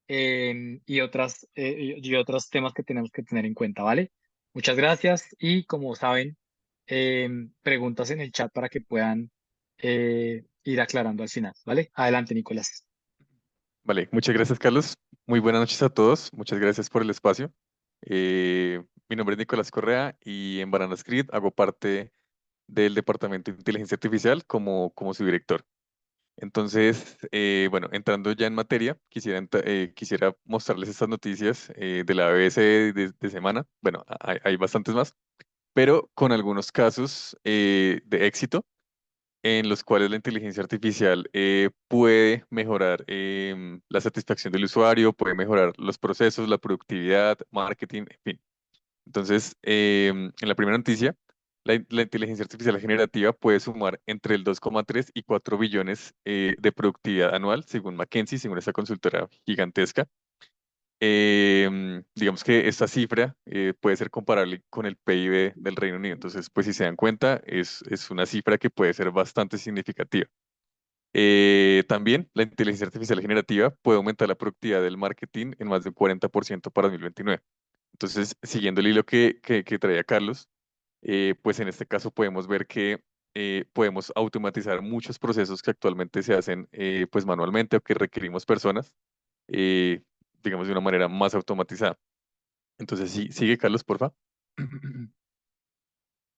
y otros temas que tenemos que tener en cuenta, ¿vale? Muchas gracias y como saben, preguntas en el chat para que puedan ir aclarando al final, ¿vale? Adelante, Nicolás. Vale, muchas gracias, Carlos. Muy buenas noches a todos. Muchas gracias por el espacio. Mi nombre es Nicolás Correa y en Banana Script hago parte del Departamento de Inteligencia Artificial como su director. Entonces, bueno, entrando ya en materia, quisiera mostrarles estas noticias de la BBC de semana. Bueno, hay bastantes más, pero con algunos casos de éxito en los cuales la inteligencia artificial puede mejorar la satisfacción del usuario, puede mejorar los procesos, la productividad, marketing, en fin. Entonces, en la primera noticia, la inteligencia artificial generativa puede sumar entre el 2,3 y 4 billones de productividad anual, según McKinsey, según esta consultora gigantesca. Digamos que esta cifra puede ser comparable con el PIB del Reino Unido. Entonces, pues si se dan cuenta, es una cifra que puede ser bastante significativa. También la inteligencia artificial generativa puede aumentar la productividad del marketing en más de un 40% para 2029. Entonces, siguiendo el hilo que traía Carlos, pues en este caso podemos ver que podemos automatizar muchos procesos que actualmente se hacen pues manualmente o que requerimos personas, eh, digamos de una manera más automatizada. Entonces, sí, sigue Carlos, porfa.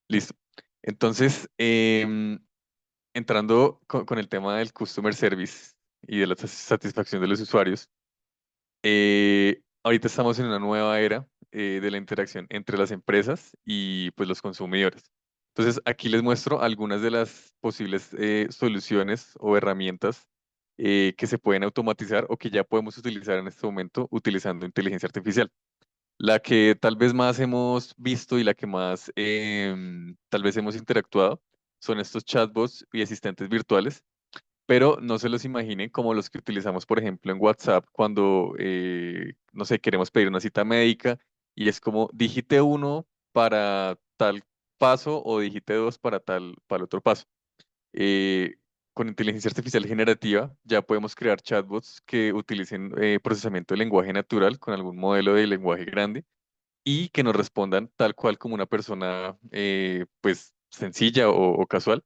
Listo. Entonces, entrando con el tema del customer service y de la satisfacción de los usuarios, ahorita estamos en una nueva era de la interacción entre las empresas y pues los consumidores. Entonces, aquí les muestro algunas de las posibles soluciones o herramientas que se pueden automatizar o que ya podemos utilizar en este momento utilizando inteligencia artificial. La que tal vez más hemos visto y la que más tal vez hemos interactuado son estos chatbots y asistentes virtuales, pero no se los imaginen como los que utilizamos, por ejemplo, en WhatsApp cuando, no sé, queremos pedir una cita médica y es como digite uno para tal paso o digite dos para el otro paso. Eh, con inteligencia artificial generativa ya podemos crear chatbots que utilicen procesamiento de lenguaje natural con algún modelo de lenguaje grande y que nos respondan tal cual como una persona, pues, sencilla o casual,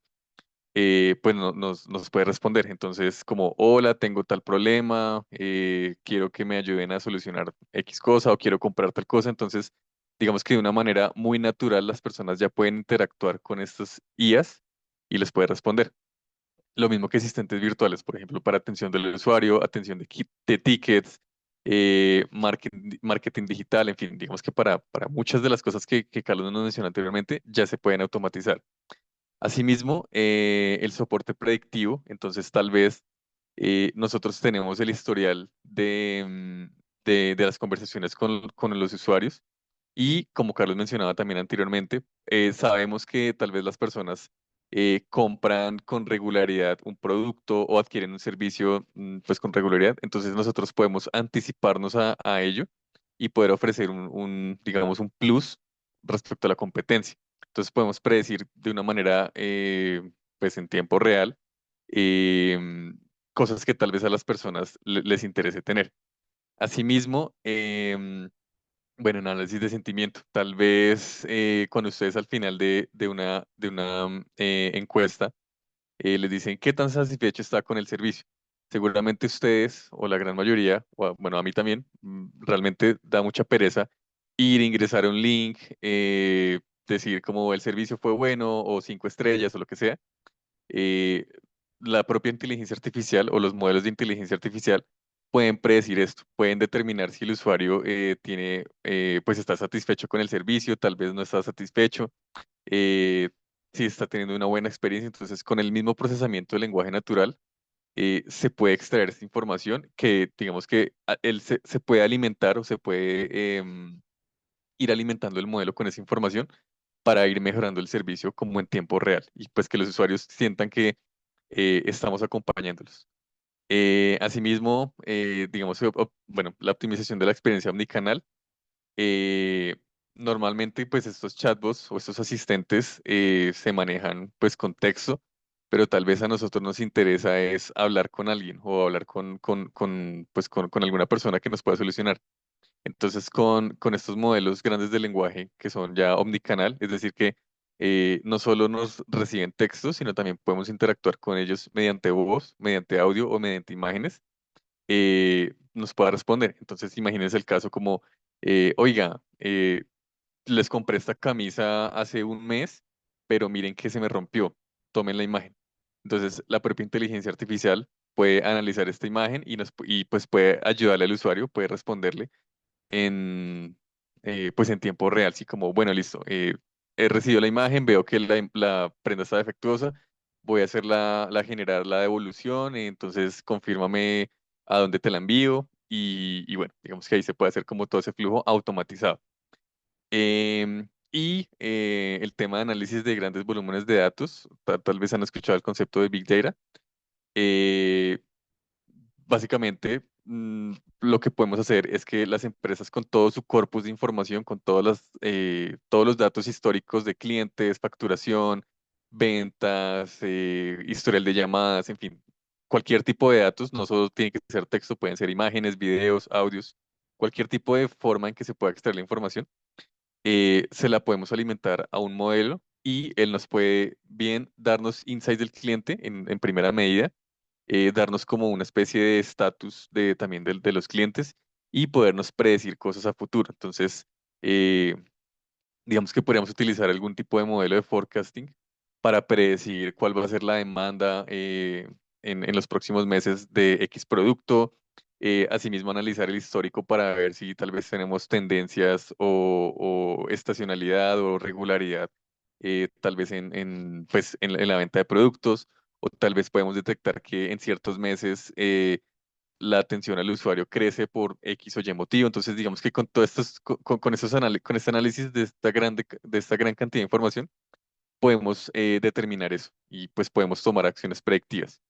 pues nos puede responder. Entonces, como, hola, tengo tal problema, quiero que me ayuden a solucionar X cosa o quiero comprar tal cosa. Entonces, digamos que de una manera muy natural las personas ya pueden interactuar con estos IAs y les puede responder. Lo mismo que asistentes virtuales, por ejemplo, para atención del usuario, atención de tickets, marketing digital, en fin, digamos que para muchas de las cosas que Carlos nos mencionó anteriormente ya se pueden automatizar. Asimismo, el soporte predictivo, entonces tal vez nosotros tenemos el historial de las conversaciones con los usuarios y como Carlos mencionaba también anteriormente, sabemos que tal vez las personas compran con regularidad un producto o adquieren un servicio pues con regularidad, entonces nosotros podemos anticiparnos a ello y poder ofrecer digamos, un plus respecto a la competencia. Entonces podemos predecir de una manera pues en tiempo real cosas que tal vez a las personas les interese tener. Asimismo, bueno, análisis de sentimiento. Tal vez cuando ustedes al final de una encuesta les dicen qué tan satisfecho está con el servicio. Seguramente ustedes, o la gran mayoría, bueno, a mí también, realmente da mucha pereza ir, ingresar a un link, decir como el servicio fue bueno o 5 estrellas o lo que sea, eh, la propia inteligencia artificial o los modelos de inteligencia artificial pueden predecir esto, pueden determinar si el usuario pues está satisfecho con el servicio, tal vez no está satisfecho, eh, si está teniendo una buena experiencia. Entonces, con el mismo procesamiento del lenguaje natural, se puede extraer esta información que, digamos que él se puede alimentar o se puede ir alimentando el modelo con esa información para ir mejorando el servicio como en tiempo real y pues que los usuarios sientan que estamos acompañándolos. Asimismo, digamos, bueno, la optimización de la experiencia omnicanal. eh, Normalmente, pues estos chatbots o estos asistentes se manejan pues con texto, pero tal vez a nosotros nos interesa es hablar con alguien o hablar con alguna persona que nos pueda solucionar. Entonces, con estos modelos grandes de lenguaje que son ya omnicanal, es decir, que no solo nos reciben textos, sino también podemos interactuar con ellos mediante voz, mediante audio o mediante imágenes, nos pueda responder. Entonces, imagínense el caso como, oiga, les compré esta camisa hace un mes, pero miren que se me rompió, tomen la imagen. Entonces, la propia inteligencia artificial puede analizar esta imagen y pues puede ayudarle al usuario, puede responderle en, pues en tiempo real, sí, como, bueno, listo, he recibido la imagen, veo que la prenda está defectuosa, voy a hacer generar la devolución, entonces confírmame a dónde te la envío y bueno, digamos que ahí se puede hacer como todo ese flujo automatizado. El tema de análisis de grandes volúmenes de datos, tal vez han escuchado el concepto de Big Data. eh, Básicamente, lo que podemos hacer es que las empresas con todo su corpus de información, con todos los datos históricos de clientes, facturación, ventas, historial de llamadas, en fin, cualquier tipo de datos, no solo tiene que ser texto, pueden ser imágenes, videos, audios, cualquier tipo de forma en que se pueda extraer la información, se la podemos alimentar a un modelo y él nos puede bien darnos insights del cliente en primera medida, darnos como una especie de estatus también de los clientes y podernos predecir cosas a futuro. Entonces, eh, digamos que podríamos utilizar algún tipo de modelo de forecasting para predecir cuál va a ser la demanda en los próximos meses de X producto. Asimismo, analizar el histórico para ver si tal vez tenemos tendencias o estacionalidad o regularidad, tal vez en la venta de productos, o tal vez podemos detectar que en ciertos meses la atención al usuario crece por X o Y motivo. Entonces, digamos que con todos estos, con este análisis de de esta gran cantidad de información, podemos determinar eso y pues podemos tomar acciones predictivas.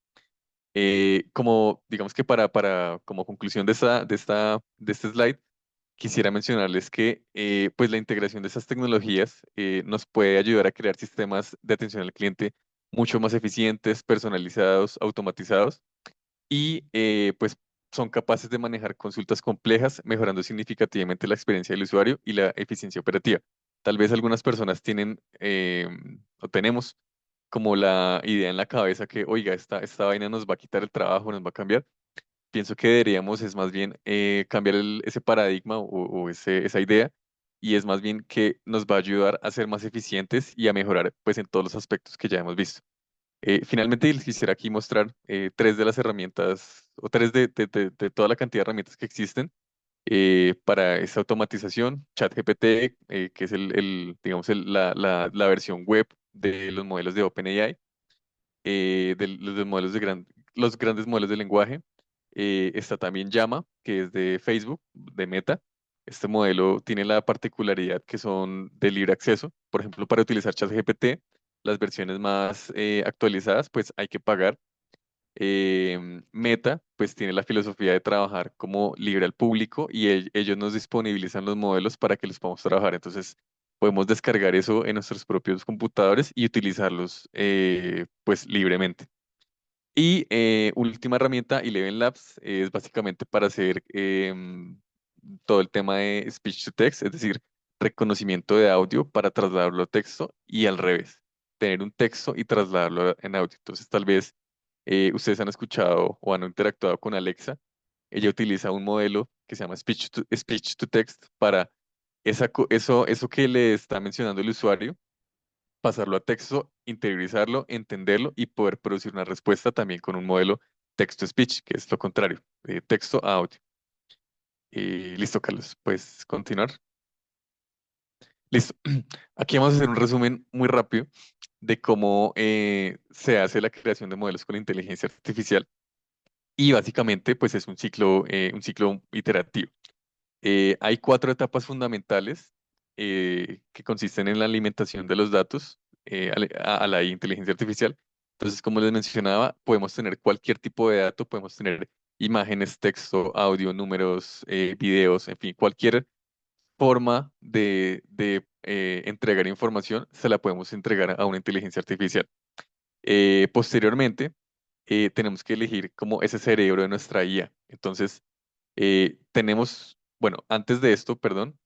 Como, digamos que como conclusión de este slide, quisiera mencionarles que pues la integración de estas tecnologías nos puede ayudar a crear sistemas de atención al cliente mucho más eficientes, personalizados, automatizados y pues son capaces de manejar consultas complejas, mejorando significativamente la experiencia del usuario y la eficiencia operativa. Tal vez algunas personas tienen o tenemos como la idea en la cabeza que, oiga, esta vaina nos va a quitar el trabajo, nos va a cambiar. Pienso que deberíamos es más bien cambiar ese paradigma o esa idea, y es más bien que nos va a ayudar a ser más eficientes y a mejorar pues en todos los aspectos que ya hemos visto. Finalmente, les quisiera aquí mostrar tres de las herramientas o tres de toda la cantidad de herramientas que existen para esta automatización. ChatGPT, que es digamos, la versión web de los modelos de OpenAI, los modelos los grandes modelos de lenguaje. Está también Llama, que es de Facebook, de Meta. Este modelo tiene la particularidad que son de libre acceso. Por ejemplo, para utilizar ChatGPT, las versiones más actualizadas, pues hay que pagar. Meta, pues tiene la filosofía de trabajar como libre al público y ellos nos disponibilizan los modelos para que los podamos trabajar. Entonces, podemos descargar eso en nuestros propios computadores y utilizarlos pues libremente. Y última herramienta, Eleven Labs, es básicamente para hacer todo el tema de speech to text, es decir, reconocimiento de audio para trasladarlo a texto y al revés, tener un texto y trasladarlo en audio. Entonces, tal vez ustedes han escuchado o han interactuado con Alexa. Ella utiliza un modelo que se llama speech to text para eso que le está mencionando el usuario, pasarlo a texto, interiorizarlo, entenderlo y poder producir una respuesta también con un modelo texto-speech, que es lo contrario, de texto a audio. Listo, Carlos, puedes continuar. Listo. Aquí vamos a hacer un resumen muy rápido de cómo se hace la creación de modelos con inteligencia artificial y básicamente pues es un ciclo iterativo. Hay cuatro etapas fundamentales que consisten en la alimentación de los datos a la inteligencia artificial. Entonces, como les mencionaba, podemos tener cualquier tipo de dato, podemos tener imágenes, texto, audio, números, videos, en fin, cualquier forma de entregar información se la podemos entregar a una inteligencia artificial. Posteriormente, tenemos que elegir como ese cerebro de nuestra IA. Entonces, bueno, antes de esto, perdón,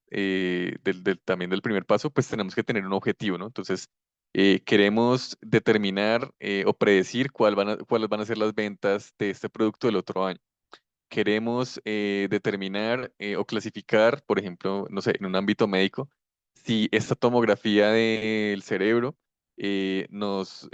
también del primer paso, pues tenemos que tener un objetivo, ¿no? Entonces, queremos determinar o predecir cuáles van a ser las ventas de este producto del otro año. Queremos determinar o clasificar, por ejemplo, no sé, en un ámbito médico, si esta tomografía del cerebro nos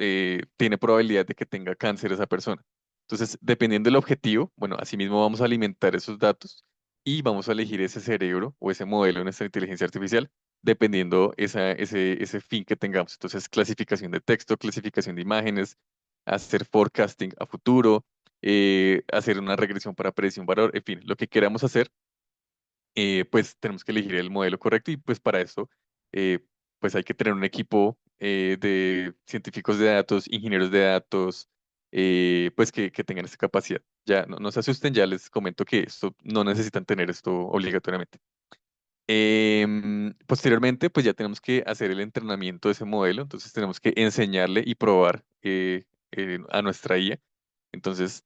tiene probabilidad de que tenga cáncer esa persona. Entonces, dependiendo del objetivo, bueno, asimismo vamos a alimentar esos datos y vamos a elegir ese cerebro o ese modelo de nuestra inteligencia artificial, dependiendo ese fin que tengamos. Entonces, clasificación de texto, clasificación de imágenes, hacer forecasting a futuro, hacer una regresión para predecir un valor, en fin, lo que queramos hacer, pues tenemos que elegir el modelo correcto y pues para eso, eh, pues hay que tener un equipo de científicos de datos, ingenieros de datos, pues que tengan esta capacidad. Ya no se asusten, ya les comento que esto no necesitan tener esto obligatoriamente. Posteriormente, pues ya tenemos que hacer el entrenamiento de ese modelo, entonces tenemos que enseñarle y probar a nuestra IA. Entonces,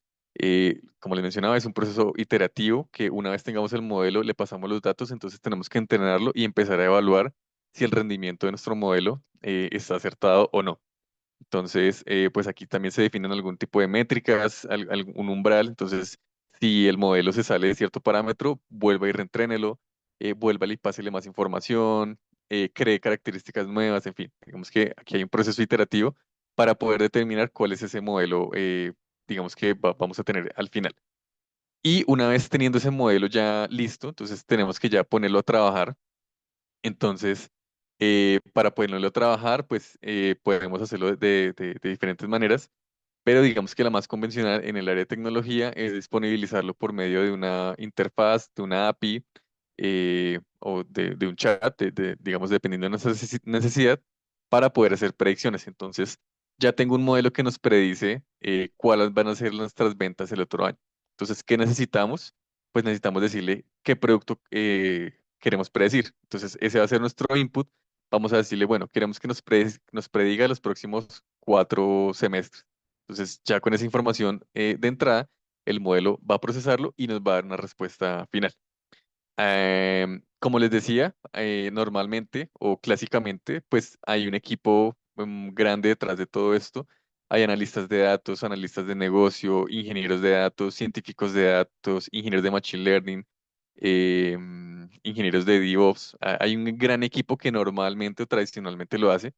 como les mencionaba, es un proceso iterativo que una vez tengamos el modelo, le pasamos los datos, entonces tenemos que entrenarlo y empezar a evaluar si el rendimiento de nuestro modelo está acertado o no. Entonces, pues aquí también se definen algún tipo de métricas, algún umbral. Entonces, si el modelo se sale de cierto parámetro, vuelva y reentrénelo, vuelva y pásele más información, cree características nuevas, en fin. Digamos que aquí hay un proceso iterativo para poder determinar cuál es ese modelo, digamos que vamos a tener al final. Y una vez teniendo ese modelo ya listo, entonces tenemos que ya ponerlo a trabajar. Entonces, para ponerlo a trabajar, pues podemos hacerlo de diferentes maneras, pero digamos que la más convencional en el área de tecnología es disponibilizarlo por medio de una interfaz, de una API o de un chat, digamos, dependiendo de nuestra necesidad, para poder hacer predicciones. Entonces, ya tengo un modelo que nos predice cuáles van a ser nuestras ventas el otro año. Entonces, ¿qué necesitamos? Pues necesitamos decirle qué producto queremos predecir. Entonces, ese va a ser nuestro input. Vamos a decirle, bueno, queremos que nos prediga los próximos 4 semestres. Entonces, ya con esa información de entrada, el modelo va a procesarlo y nos va a dar una respuesta final. Como les decía, normalmente o clásicamente, pues hay un equipo grande detrás de todo esto. Hay analistas de datos, analistas de negocio, ingenieros de datos, científicos de datos, ingenieros de Machine Learning, ingenieros de DevOps. Hay un gran equipo que normalmente o tradicionalmente lo hace.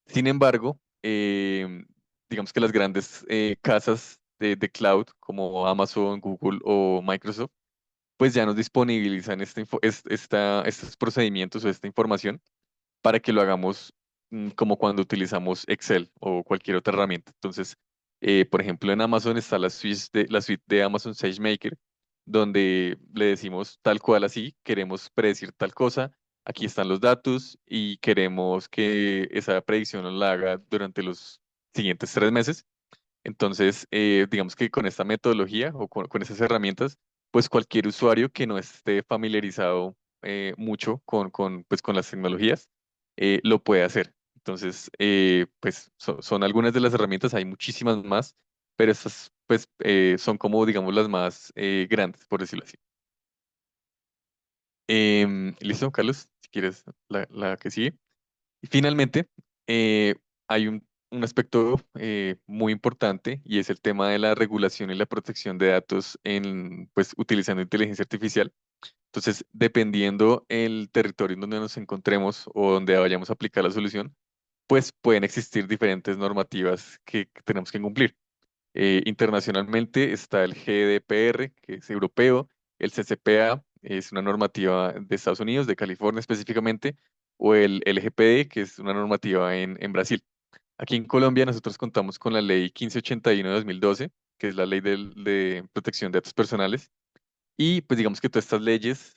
Sin embargo, digamos que las grandes casas de cloud como Amazon, Google o Microsoft, pues ya nos disponibilizan estos procedimientos o esta información para que lo hagamos como cuando utilizamos Excel o cualquier otra herramienta. Entonces, por ejemplo, en Amazon está la suite de Amazon SageMaker, donde le decimos tal cual así, queremos predecir tal cosa, aquí están los datos y queremos que esa predicción nos la haga durante los siguientes 3 meses. Entonces, digamos que con esta metodología o con esas herramientas, pues cualquier usuario que no esté familiarizado mucho pues, con las tecnologías, lo puede hacer. Entonces, pues son algunas de las herramientas, hay muchísimas más, pero estas pues son como, digamos, las más grandes, por decirlo así. ¿Listo, Carlos? Si quieres la que sigue. Y finalmente, hay un aspecto muy importante y es el tema de la regulación y la protección de datos pues, utilizando inteligencia artificial. Entonces, dependiendo el territorio en donde nos encontremos o donde vayamos a aplicar la solución, pues pueden existir diferentes normativas que tenemos que cumplir. Internacionalmente está el GDPR, que es europeo, el CCPA es una normativa de Estados Unidos, de California específicamente, o el LGPD, que es una normativa en Brasil. Aquí en Colombia nosotros contamos con la ley 1581 de 2012, que es la ley de protección de datos personales, y pues digamos que todas estas leyes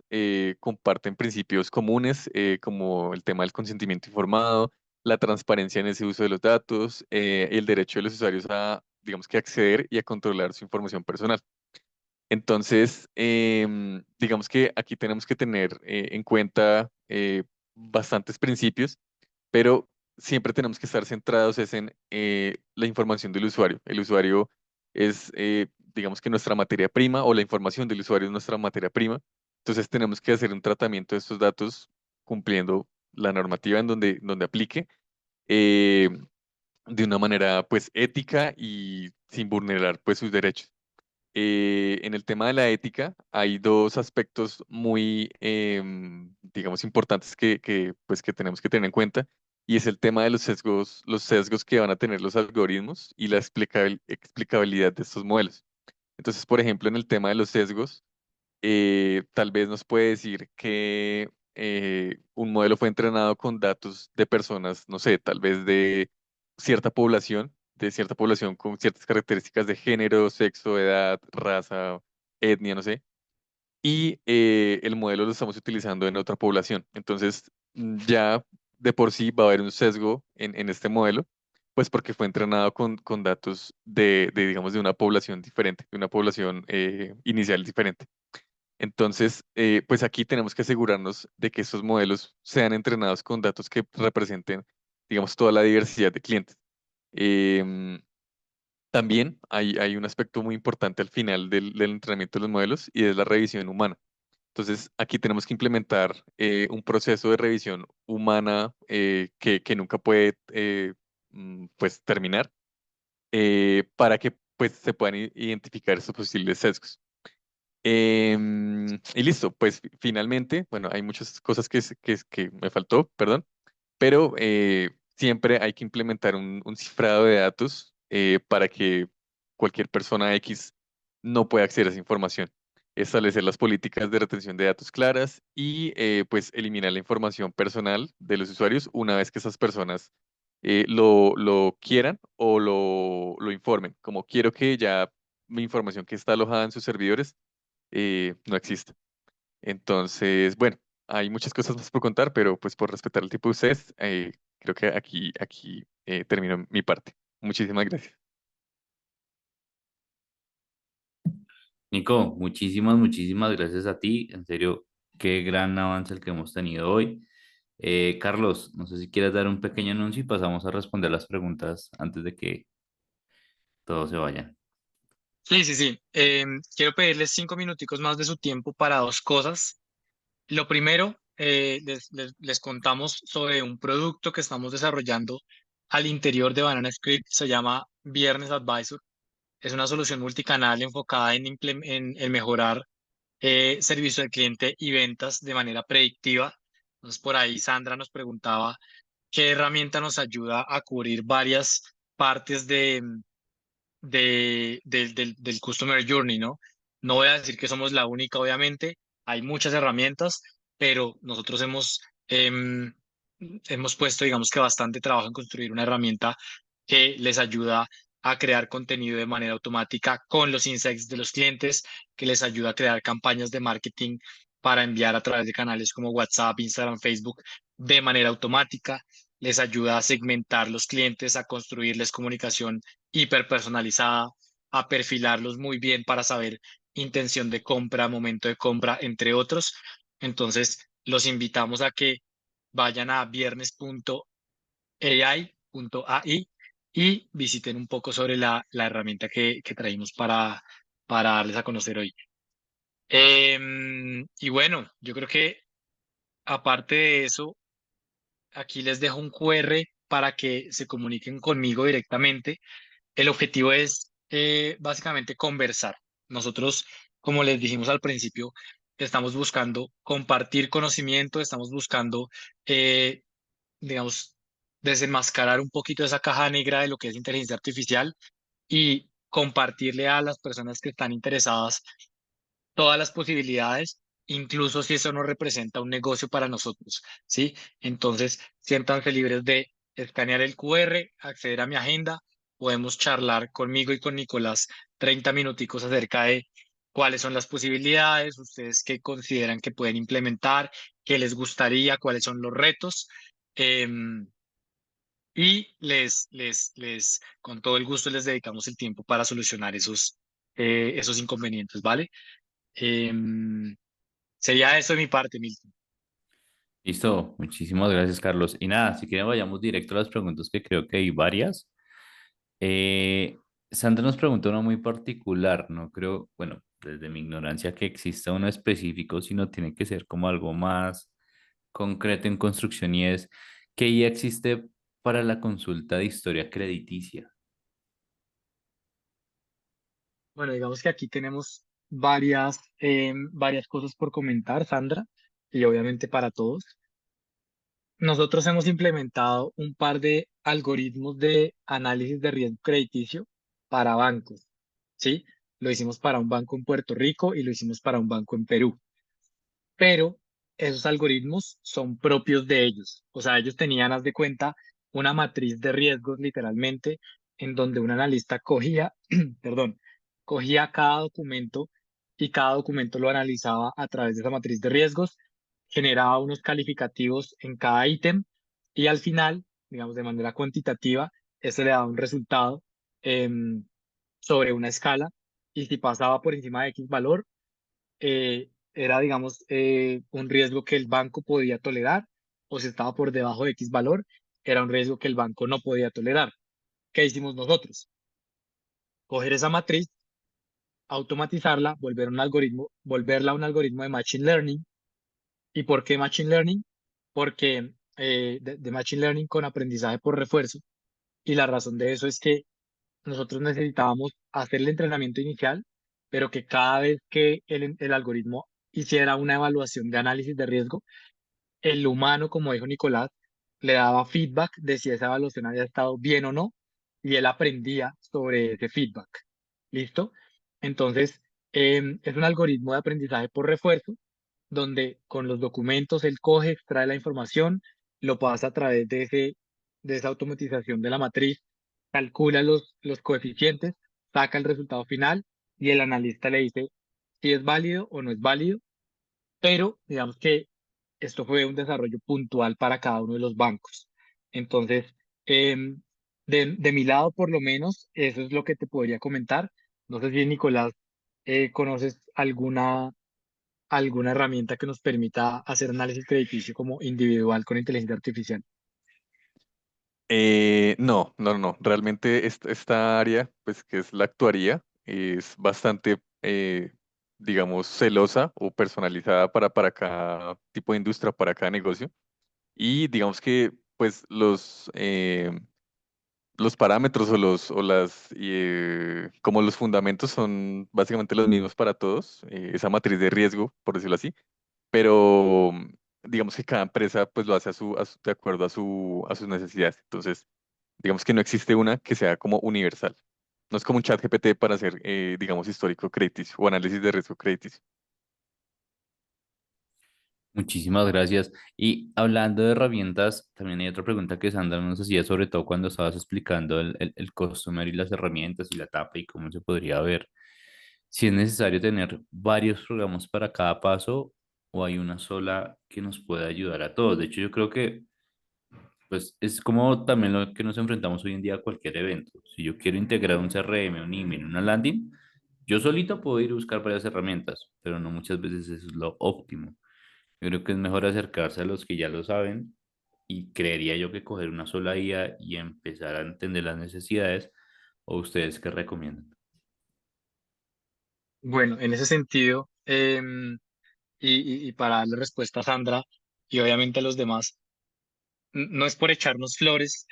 comparten principios comunes, como el tema del consentimiento informado, la transparencia en ese uso de los datos, el derecho de los usuarios a, digamos que acceder y a controlar su información personal. Entonces, digamos que aquí tenemos que tener en cuenta bastantes principios, pero siempre tenemos que estar centrados es en la información del usuario. El usuario es, digamos que nuestra materia prima, o la información del usuario es nuestra materia prima. Entonces tenemos que hacer un tratamiento de estos datos cumpliendo la normativa en donde aplique, eh, de una manera pues ética y sin vulnerar pues sus derechos. En el tema de la ética hay dos aspectos muy, digamos, importantes pues, que tenemos que tener en cuenta, y es el tema de los sesgos que van a tener los algoritmos y la explicabilidad de estos modelos. Entonces, por ejemplo, en el tema de los sesgos, tal vez nos puede decir que un modelo fue entrenado con datos de personas, no sé, tal vez de cierta población con ciertas características de género, sexo, edad, raza, etnia, no sé, y el modelo lo estamos utilizando en otra población. Entonces, ya de por sí va a haber un sesgo en este modelo, pues porque fue entrenado con datos digamos, de una población diferente, de una población inicial diferente. Entonces, pues aquí tenemos que asegurarnos de que estos modelos sean entrenados con datos que representen, digamos, toda la diversidad de clientes. Em, También hay un aspecto muy importante al final del entrenamiento de los modelos, y es la revisión humana. Entonces, aquí tenemos que implementar un proceso de revisión humana que nunca puede pues, terminar, para que pues, se puedan identificar estos posibles sesgos. Y listo, pues finalmente, bueno, hay muchas cosas que me faltó, perdón, pero siempre hay que implementar un cifrado de datos para que cualquier persona X no pueda acceder a esa información. Establecer las políticas de retención de datos claras y pues eliminar la información personal de los usuarios una vez que esas personas lo quieran o lo informen. Como quiero que ya mi información que está alojada en sus servidores no existe. Entonces, bueno, hay muchas cosas más por contar, pero pues por respetar el tiempo de ustedes, creo que aquí termino mi parte. Muchísimas gracias. Nico, muchísimas gracias a ti. En serio, qué gran avance el que hemos tenido hoy. Carlos, no sé si quieres dar un pequeño anuncio y pasamos a responder las preguntas antes de que todos se vayan. Sí, sí, sí. Quiero pedirles 5 minuticos más de su tiempo para dos cosas. Lo primero, les contamos sobre un producto que estamos desarrollando al interior de Banana Script. Se llama Viernes Advisor. Es una solución multicanal enfocada en mejorar servicio al cliente y ventas de manera predictiva. Entonces, por ahí Sandra nos preguntaba qué herramienta nos ayuda a cubrir varias partes del Customer Journey, ¿no? No voy a decir que somos la única, obviamente, hay muchas herramientas, pero nosotros hemos puesto, digamos que bastante trabajo en construir una herramienta que les ayuda a crear contenido de manera automática con los insights de los clientes, que les ayuda a crear campañas de marketing para enviar a través de canales como WhatsApp, Instagram, Facebook de manera automática, les ayuda a segmentar los clientes, a construirles comunicación hiperpersonalizada, a perfilarlos muy bien para saber intención de compra, momento de compra, entre otros. Entonces, los invitamos a que vayan a viernes.ai y visiten un poco sobre la herramienta que traímos para darles a conocer hoy. Y bueno, yo creo que aparte de eso, aquí les dejo un QR para que se comuniquen conmigo directamente. El objetivo es básicamente conversar. Nosotros, como les dijimos al principio, estamos buscando compartir conocimiento, estamos buscando, digamos, desenmascarar un poquito esa caja negra de lo que es inteligencia artificial y compartirle a las personas que están interesadas todas las posibilidades, incluso si eso no representa un negocio para nosotros, ¿sí? Entonces, siéntanse libres de escanear el QR, acceder a mi agenda, podemos charlar conmigo y con Nicolás 30 minuticos acerca de cuáles son las posibilidades, ustedes qué consideran que pueden implementar, qué les gustaría, cuáles son los retos. Y con todo el gusto les dedicamos el tiempo para solucionar esos inconvenientes, ¿vale? Em, Sería eso de mi parte, Milton. Listo, muchísimas gracias, Carlos. Y nada, si quieren vayamos directo a las preguntas que creo que hay varias. Eh, Sandra nos preguntó una muy particular, no creo, bueno, desde mi ignorancia que exista uno específico, sino tiene que ser como algo más concreto en construcción y es que ya existe para la consulta de historia crediticia. Bueno, digamos que aquí tenemos varias cosas por comentar, Sandra, y obviamente para todos. Nosotros hemos implementado un par de algoritmos de análisis de riesgo crediticio para bancos, ¿sí? Lo hicimos para un banco en Puerto Rico y lo hicimos para un banco en Perú. Pero esos algoritmos son propios de ellos. O sea, ellos tenían, haz de cuenta, una matriz de riesgos literalmente, en donde un analista cogía, perdón, cogía cada documento y cada documento lo analizaba a través de esa matriz de riesgos, generaba unos calificativos en cada ítem y al final, digamos, de manera cuantitativa, eso le daba un resultado em, sobre una escala y si pasaba por encima de X valor, era, digamos, un riesgo que el banco podía tolerar, o si estaba por debajo de X valor, era un riesgo que el banco no podía tolerar. ¿Qué hicimos nosotros? Coger esa matriz, automatizarla, volverla a un algoritmo de Machine Learning. ¿Y por qué Machine Learning? Porque de Machine Learning con aprendizaje por refuerzo. Y la razón de eso es que nosotros necesitábamos hacer el entrenamiento inicial, pero que cada vez que el algoritmo hiciera una evaluación de análisis de riesgo, el humano, como dijo Nicolás, le daba feedback de si esa evaluación había estado bien o no, y él aprendía sobre ese feedback. ¿Listo? Entonces, es un algoritmo de aprendizaje por refuerzo, donde con los documentos él coge, extrae la información, lo pasa a través de esa automatización de la matriz, calcula los coeficientes, saca el resultado final y el analista le dice si es válido o no es válido, pero digamos que esto fue un desarrollo puntual para cada uno de los bancos. Entonces, em, de mi lado, por lo menos, eso es lo que te podría comentar. No sé si, Nicolás, conoces alguna herramienta que nos permita hacer análisis crediticio como individual con inteligencia artificial. No, no, no. Realmente esta área, pues que es la actuaría, es bastante, digamos, celosa o personalizada para cada tipo de industria, para cada negocio. Y digamos que, pues, los parámetros como los fundamentos son básicamente los mismos para todos, esa matriz de riesgo, por decirlo así, pero digamos que cada empresa pues lo hace de acuerdo a sus necesidades. Entonces, digamos que no existe una que sea como universal. No es como un chat GPT para hacer, digamos, histórico crediticio o análisis de riesgo crediticio. Muchísimas gracias. Y hablando de herramientas, también hay otra pregunta que Sandra nos hacía, sobre todo cuando estabas explicando el customer y las herramientas y la etapa y cómo se podría ver. Si es necesario tener varios programas para cada paso o hay una sola que nos pueda ayudar a todos. De hecho, yo creo que pues es como también lo que nos enfrentamos hoy en día a cualquier evento. Si yo quiero integrar un CRM, un email, una landing, yo solito puedo ir a buscar varias herramientas, pero no muchas veces eso es lo óptimo. Yo creo que es mejor acercarse a los que ya lo saben y creería yo que coger una sola IA y empezar a entender las necesidades o ustedes qué recomiendan. Bueno, en ese sentido, y para darle respuesta a Sandra y obviamente a los demás, no es por echarnos flores,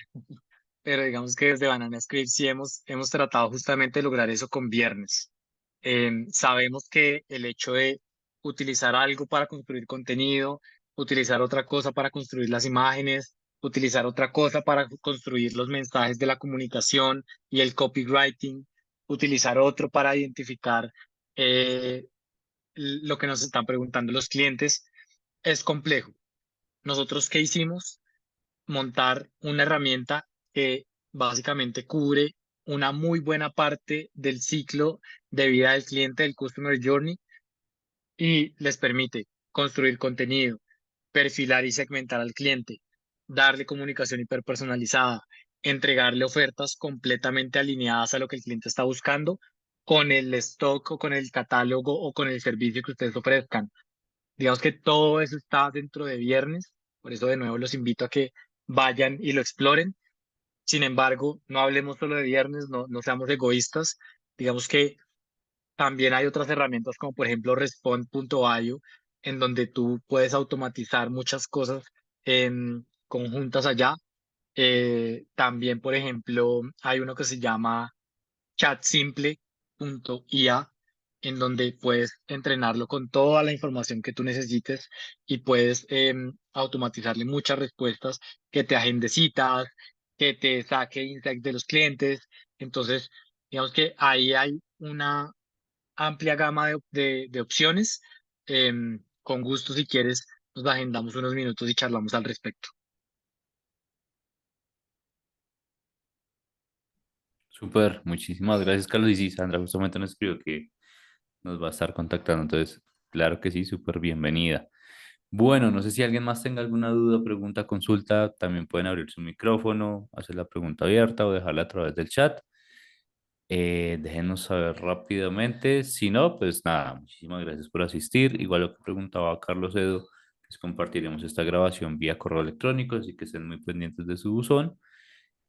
pero digamos que desde Banana Script sí hemos tratado justamente de lograr eso con viernes. Sabemos que el hecho de utilizar algo para construir contenido, utilizar otra cosa para construir las imágenes, utilizar otra cosa para construir los mensajes de la comunicación y el copywriting, utilizar otro para identificar eh, lo que nos están preguntando los clientes. Es complejo. ¿Nosotros qué hicimos? Montar una herramienta que básicamente cubre una muy buena parte del ciclo de vida del cliente, del Customer Journey, y les permite construir contenido, perfilar y segmentar al cliente, darle comunicación hiperpersonalizada, entregarle ofertas completamente alineadas a lo que el cliente está buscando con el stock o con el catálogo o con el servicio que ustedes ofrezcan. Digamos que todo eso está dentro de Viernes, por eso de nuevo los invito a que vayan y lo exploren. Sin embargo, no hablemos solo de Viernes, no seamos egoístas. Digamos que también hay otras herramientas como por ejemplo Respond.io, en donde tú puedes automatizar muchas cosas conjuntas allá. También, por ejemplo, hay uno que se llama chatsimple.ia, en donde puedes entrenarlo con toda la información que tú necesites y puedes automatizarle muchas respuestas, que te agende citas, que te saque insights de los clientes. Entonces, digamos que ahí hay una amplia gama de opciones. Con gusto, si quieres, nos agendamos unos minutos y charlamos al respecto. Súper, muchísimas gracias, Carlos. Y sí, Sandra justamente nos escribió que nos va a estar contactando, entonces, claro que sí, súper bienvenida. Bueno, no sé si alguien más tenga alguna duda, pregunta, consulta, también pueden abrir su micrófono, hacer la pregunta abierta o dejarla a través del chat. Déjenos saber rápidamente. Si no, pues nada, muchísimas gracias por asistir. Igual lo que preguntaba Carlos Edo, pues compartiremos esta grabación vía correo electrónico, así que estén muy pendientes de su buzón.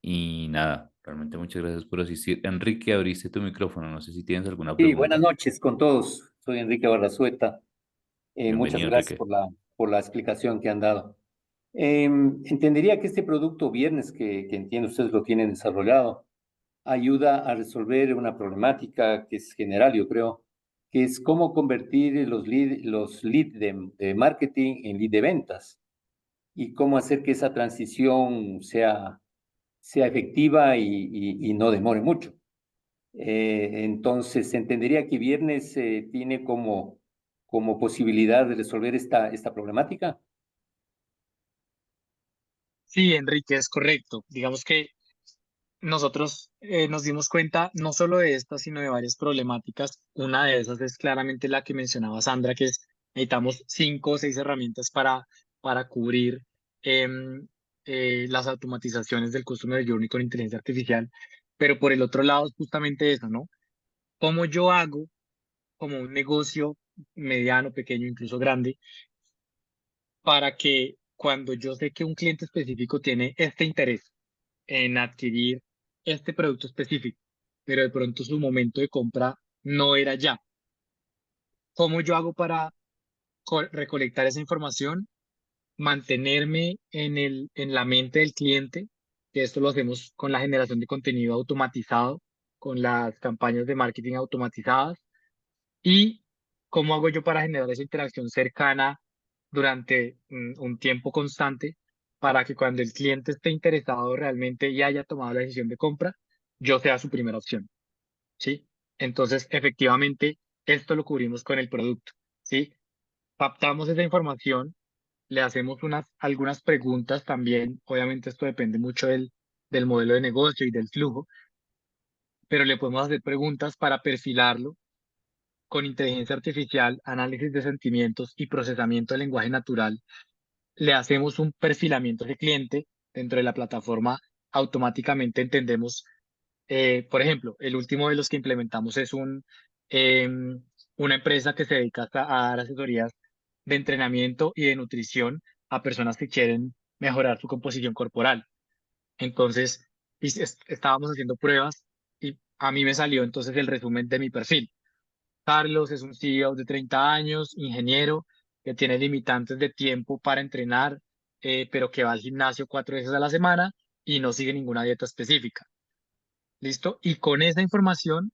Y nada, realmente muchas gracias por asistir. Enrique, abriste tu micrófono, no sé si tienes alguna Sí, buenas pregunta. noches con todos. Soy Enrique Barrazueta. Muchas Bienvenido, gracias Enrique. por la explicación que han dado. Entendería que este producto Viernes, que entiendo ustedes lo tienen desarrollado, ayuda a resolver una problemática que es general, yo creo, que es cómo convertir los lead de marketing en lead de ventas y cómo hacer que esa transición sea efectiva y no demore mucho. Entonces, entendería que Viernes tiene como posibilidad de resolver esta problemática. Sí, Enrique, es correcto. Digamos que nosotros nos dimos cuenta no solo de esta, sino de varias problemáticas. Una de esas es claramente la que mencionaba Sandra, que es necesitamos 5 o 6 herramientas para cubrir las automatizaciones del Customer Journey con inteligencia artificial. Pero por el otro lado es justamente eso, ¿no? ¿Cómo yo hago como un negocio mediano, pequeño, incluso grande, para que cuando yo sé que un cliente específico tiene este interés en adquirir este producto específico, pero de pronto su momento de compra no era ya? ¿Cómo yo hago para recolectar esa información, mantenerme en la mente del cliente? Que esto lo hacemos con la generación de contenido automatizado, con las campañas de marketing automatizadas. ¿Y cómo hago yo para generar esa interacción cercana durante un tiempo constante para que cuando el cliente esté interesado realmente y haya tomado la decisión de compra, yo sea su primera opción? ¿Sí? Entonces, efectivamente, esto lo cubrimos con el producto. ¿Sí? Captamos esa información, le hacemos algunas preguntas también. Obviamente, esto depende mucho del modelo de negocio y del flujo, pero le podemos hacer preguntas para perfilarlo con inteligencia artificial, análisis de sentimientos y procesamiento de lenguaje natural. Le hacemos un perfilamiento de cliente dentro de la plataforma. Automáticamente entendemos, por ejemplo, el último de los que implementamos es una empresa que se dedica a dar asesorías de entrenamiento y de nutrición a personas que quieren mejorar su composición corporal. Entonces, estábamos haciendo pruebas y a mí me salió entonces el resumen de mi perfil. Carlos es un CEO de 30 años, ingeniero, que tiene limitantes de tiempo para entrenar, pero que va al gimnasio 4 veces a la semana y no sigue ninguna dieta específica. ¿Listo? Y con esa información,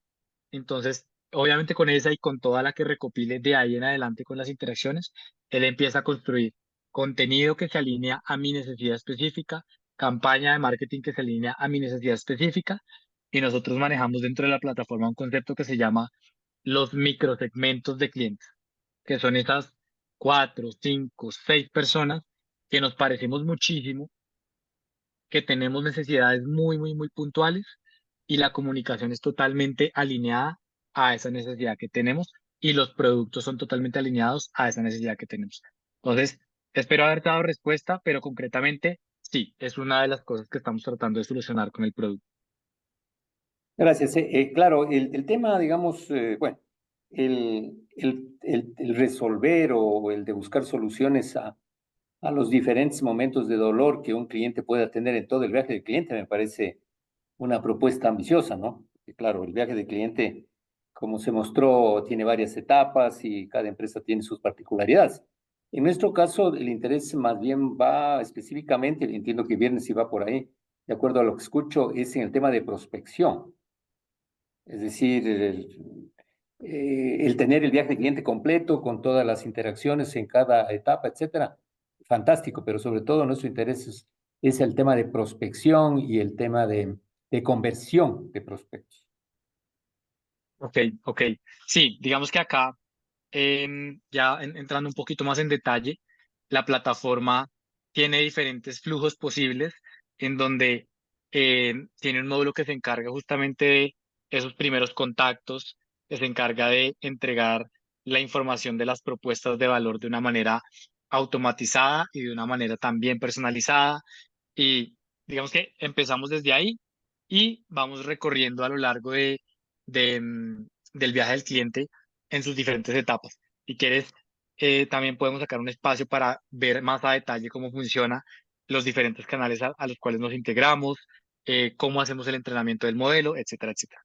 entonces, obviamente con esa y con toda la que recopile de ahí en adelante con las interacciones, él empieza a construir. contenido que se alinea a mi necesidad específica, campaña de marketing que se alinea a mi necesidad específica, y nosotros manejamos dentro de la plataforma un concepto que se llama los microsegmentos de clientes, que son esas 4, 5, 6 personas que nos parecemos muchísimo, que tenemos necesidades muy, muy, muy puntuales y la comunicación es totalmente alineada a esa necesidad que tenemos y los productos son totalmente alineados a esa necesidad que tenemos. Entonces, espero haber dado respuesta, pero concretamente, sí, es una de las cosas que estamos tratando de solucionar con el producto. Gracias. Claro, el tema, digamos, bueno, el resolver o el de buscar soluciones a los diferentes momentos de dolor que un cliente pueda tener en todo el viaje del cliente me parece una propuesta ambiciosa, ¿no? Y claro, el viaje del cliente, como se mostró, tiene varias etapas y cada empresa tiene sus particularidades. En nuestro caso, el interés más bien va específicamente, entiendo que viernes sí va por ahí, de acuerdo a lo que escucho, es en el tema de prospección. Es decir, el tener el viaje de cliente completo con todas las interacciones en cada etapa, etcétera. Fantástico, pero sobre todo nuestro interés es el tema de prospección y el tema de conversión de prospectos. Ok, ok. Sí, digamos que acá, ya entrando un poquito más en detalle, la plataforma tiene diferentes flujos posibles en donde tiene un módulo que se encarga justamente de esos primeros contactos, que se encarga de entregar la información de las propuestas de valor de una manera automatizada y de una manera también personalizada. Y digamos que empezamos desde ahí y vamos recorriendo a lo largo del viaje del cliente en sus diferentes etapas. Si quieres, también podemos sacar un espacio para ver más a detalle cómo funciona los diferentes canales a los cuales nos integramos, cómo hacemos el entrenamiento del modelo, etcétera, etcétera.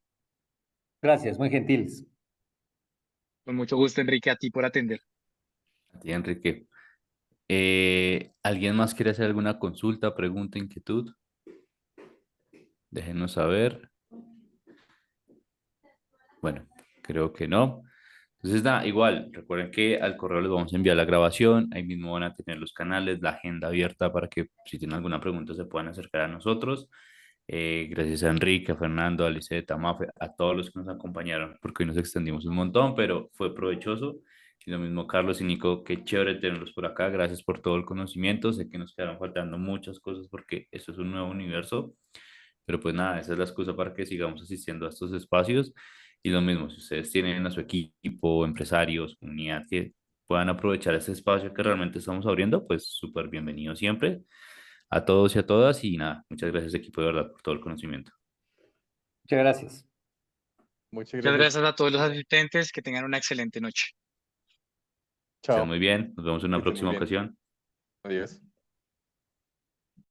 Gracias, muy gentiles. Con mucho gusto, Enrique, a ti por atender. A ti, Enrique. ¿Alguien más quiere hacer alguna consulta, pregunta, inquietud? Déjenos saber. Bueno, creo que no. Entonces, nada, igual, recuerden que al correo les vamos a enviar la grabación, ahí mismo van a tener los canales, la agenda abierta para que si tienen alguna pregunta se puedan acercar a nosotros. Gracias a Enrique, a Fernando, a Lisette, a Mafe, a todos los que nos acompañaron, porque hoy nos extendimos un montón, pero fue provechoso. Y lo mismo Carlos y Nico, qué chévere tenerlos por acá, gracias por todo el conocimiento, sé que nos quedaron faltando muchas cosas porque esto es un nuevo universo, pero pues nada, esa es la excusa para que sigamos asistiendo a estos espacios. Y lo mismo, si ustedes tienen a su equipo, empresarios, comunidad que puedan aprovechar este espacio que realmente estamos abriendo, pues súper bienvenido siempre a todos y a todas. Y nada, muchas gracias equipo de verdad por todo el conocimiento. Muchas gracias. Muchas Muchas gracias. gracias a todos los asistentes, que tengan una excelente noche. Estén Chao. muy bien, nos vemos en Que una estén muy próxima bien. ocasión. Adiós.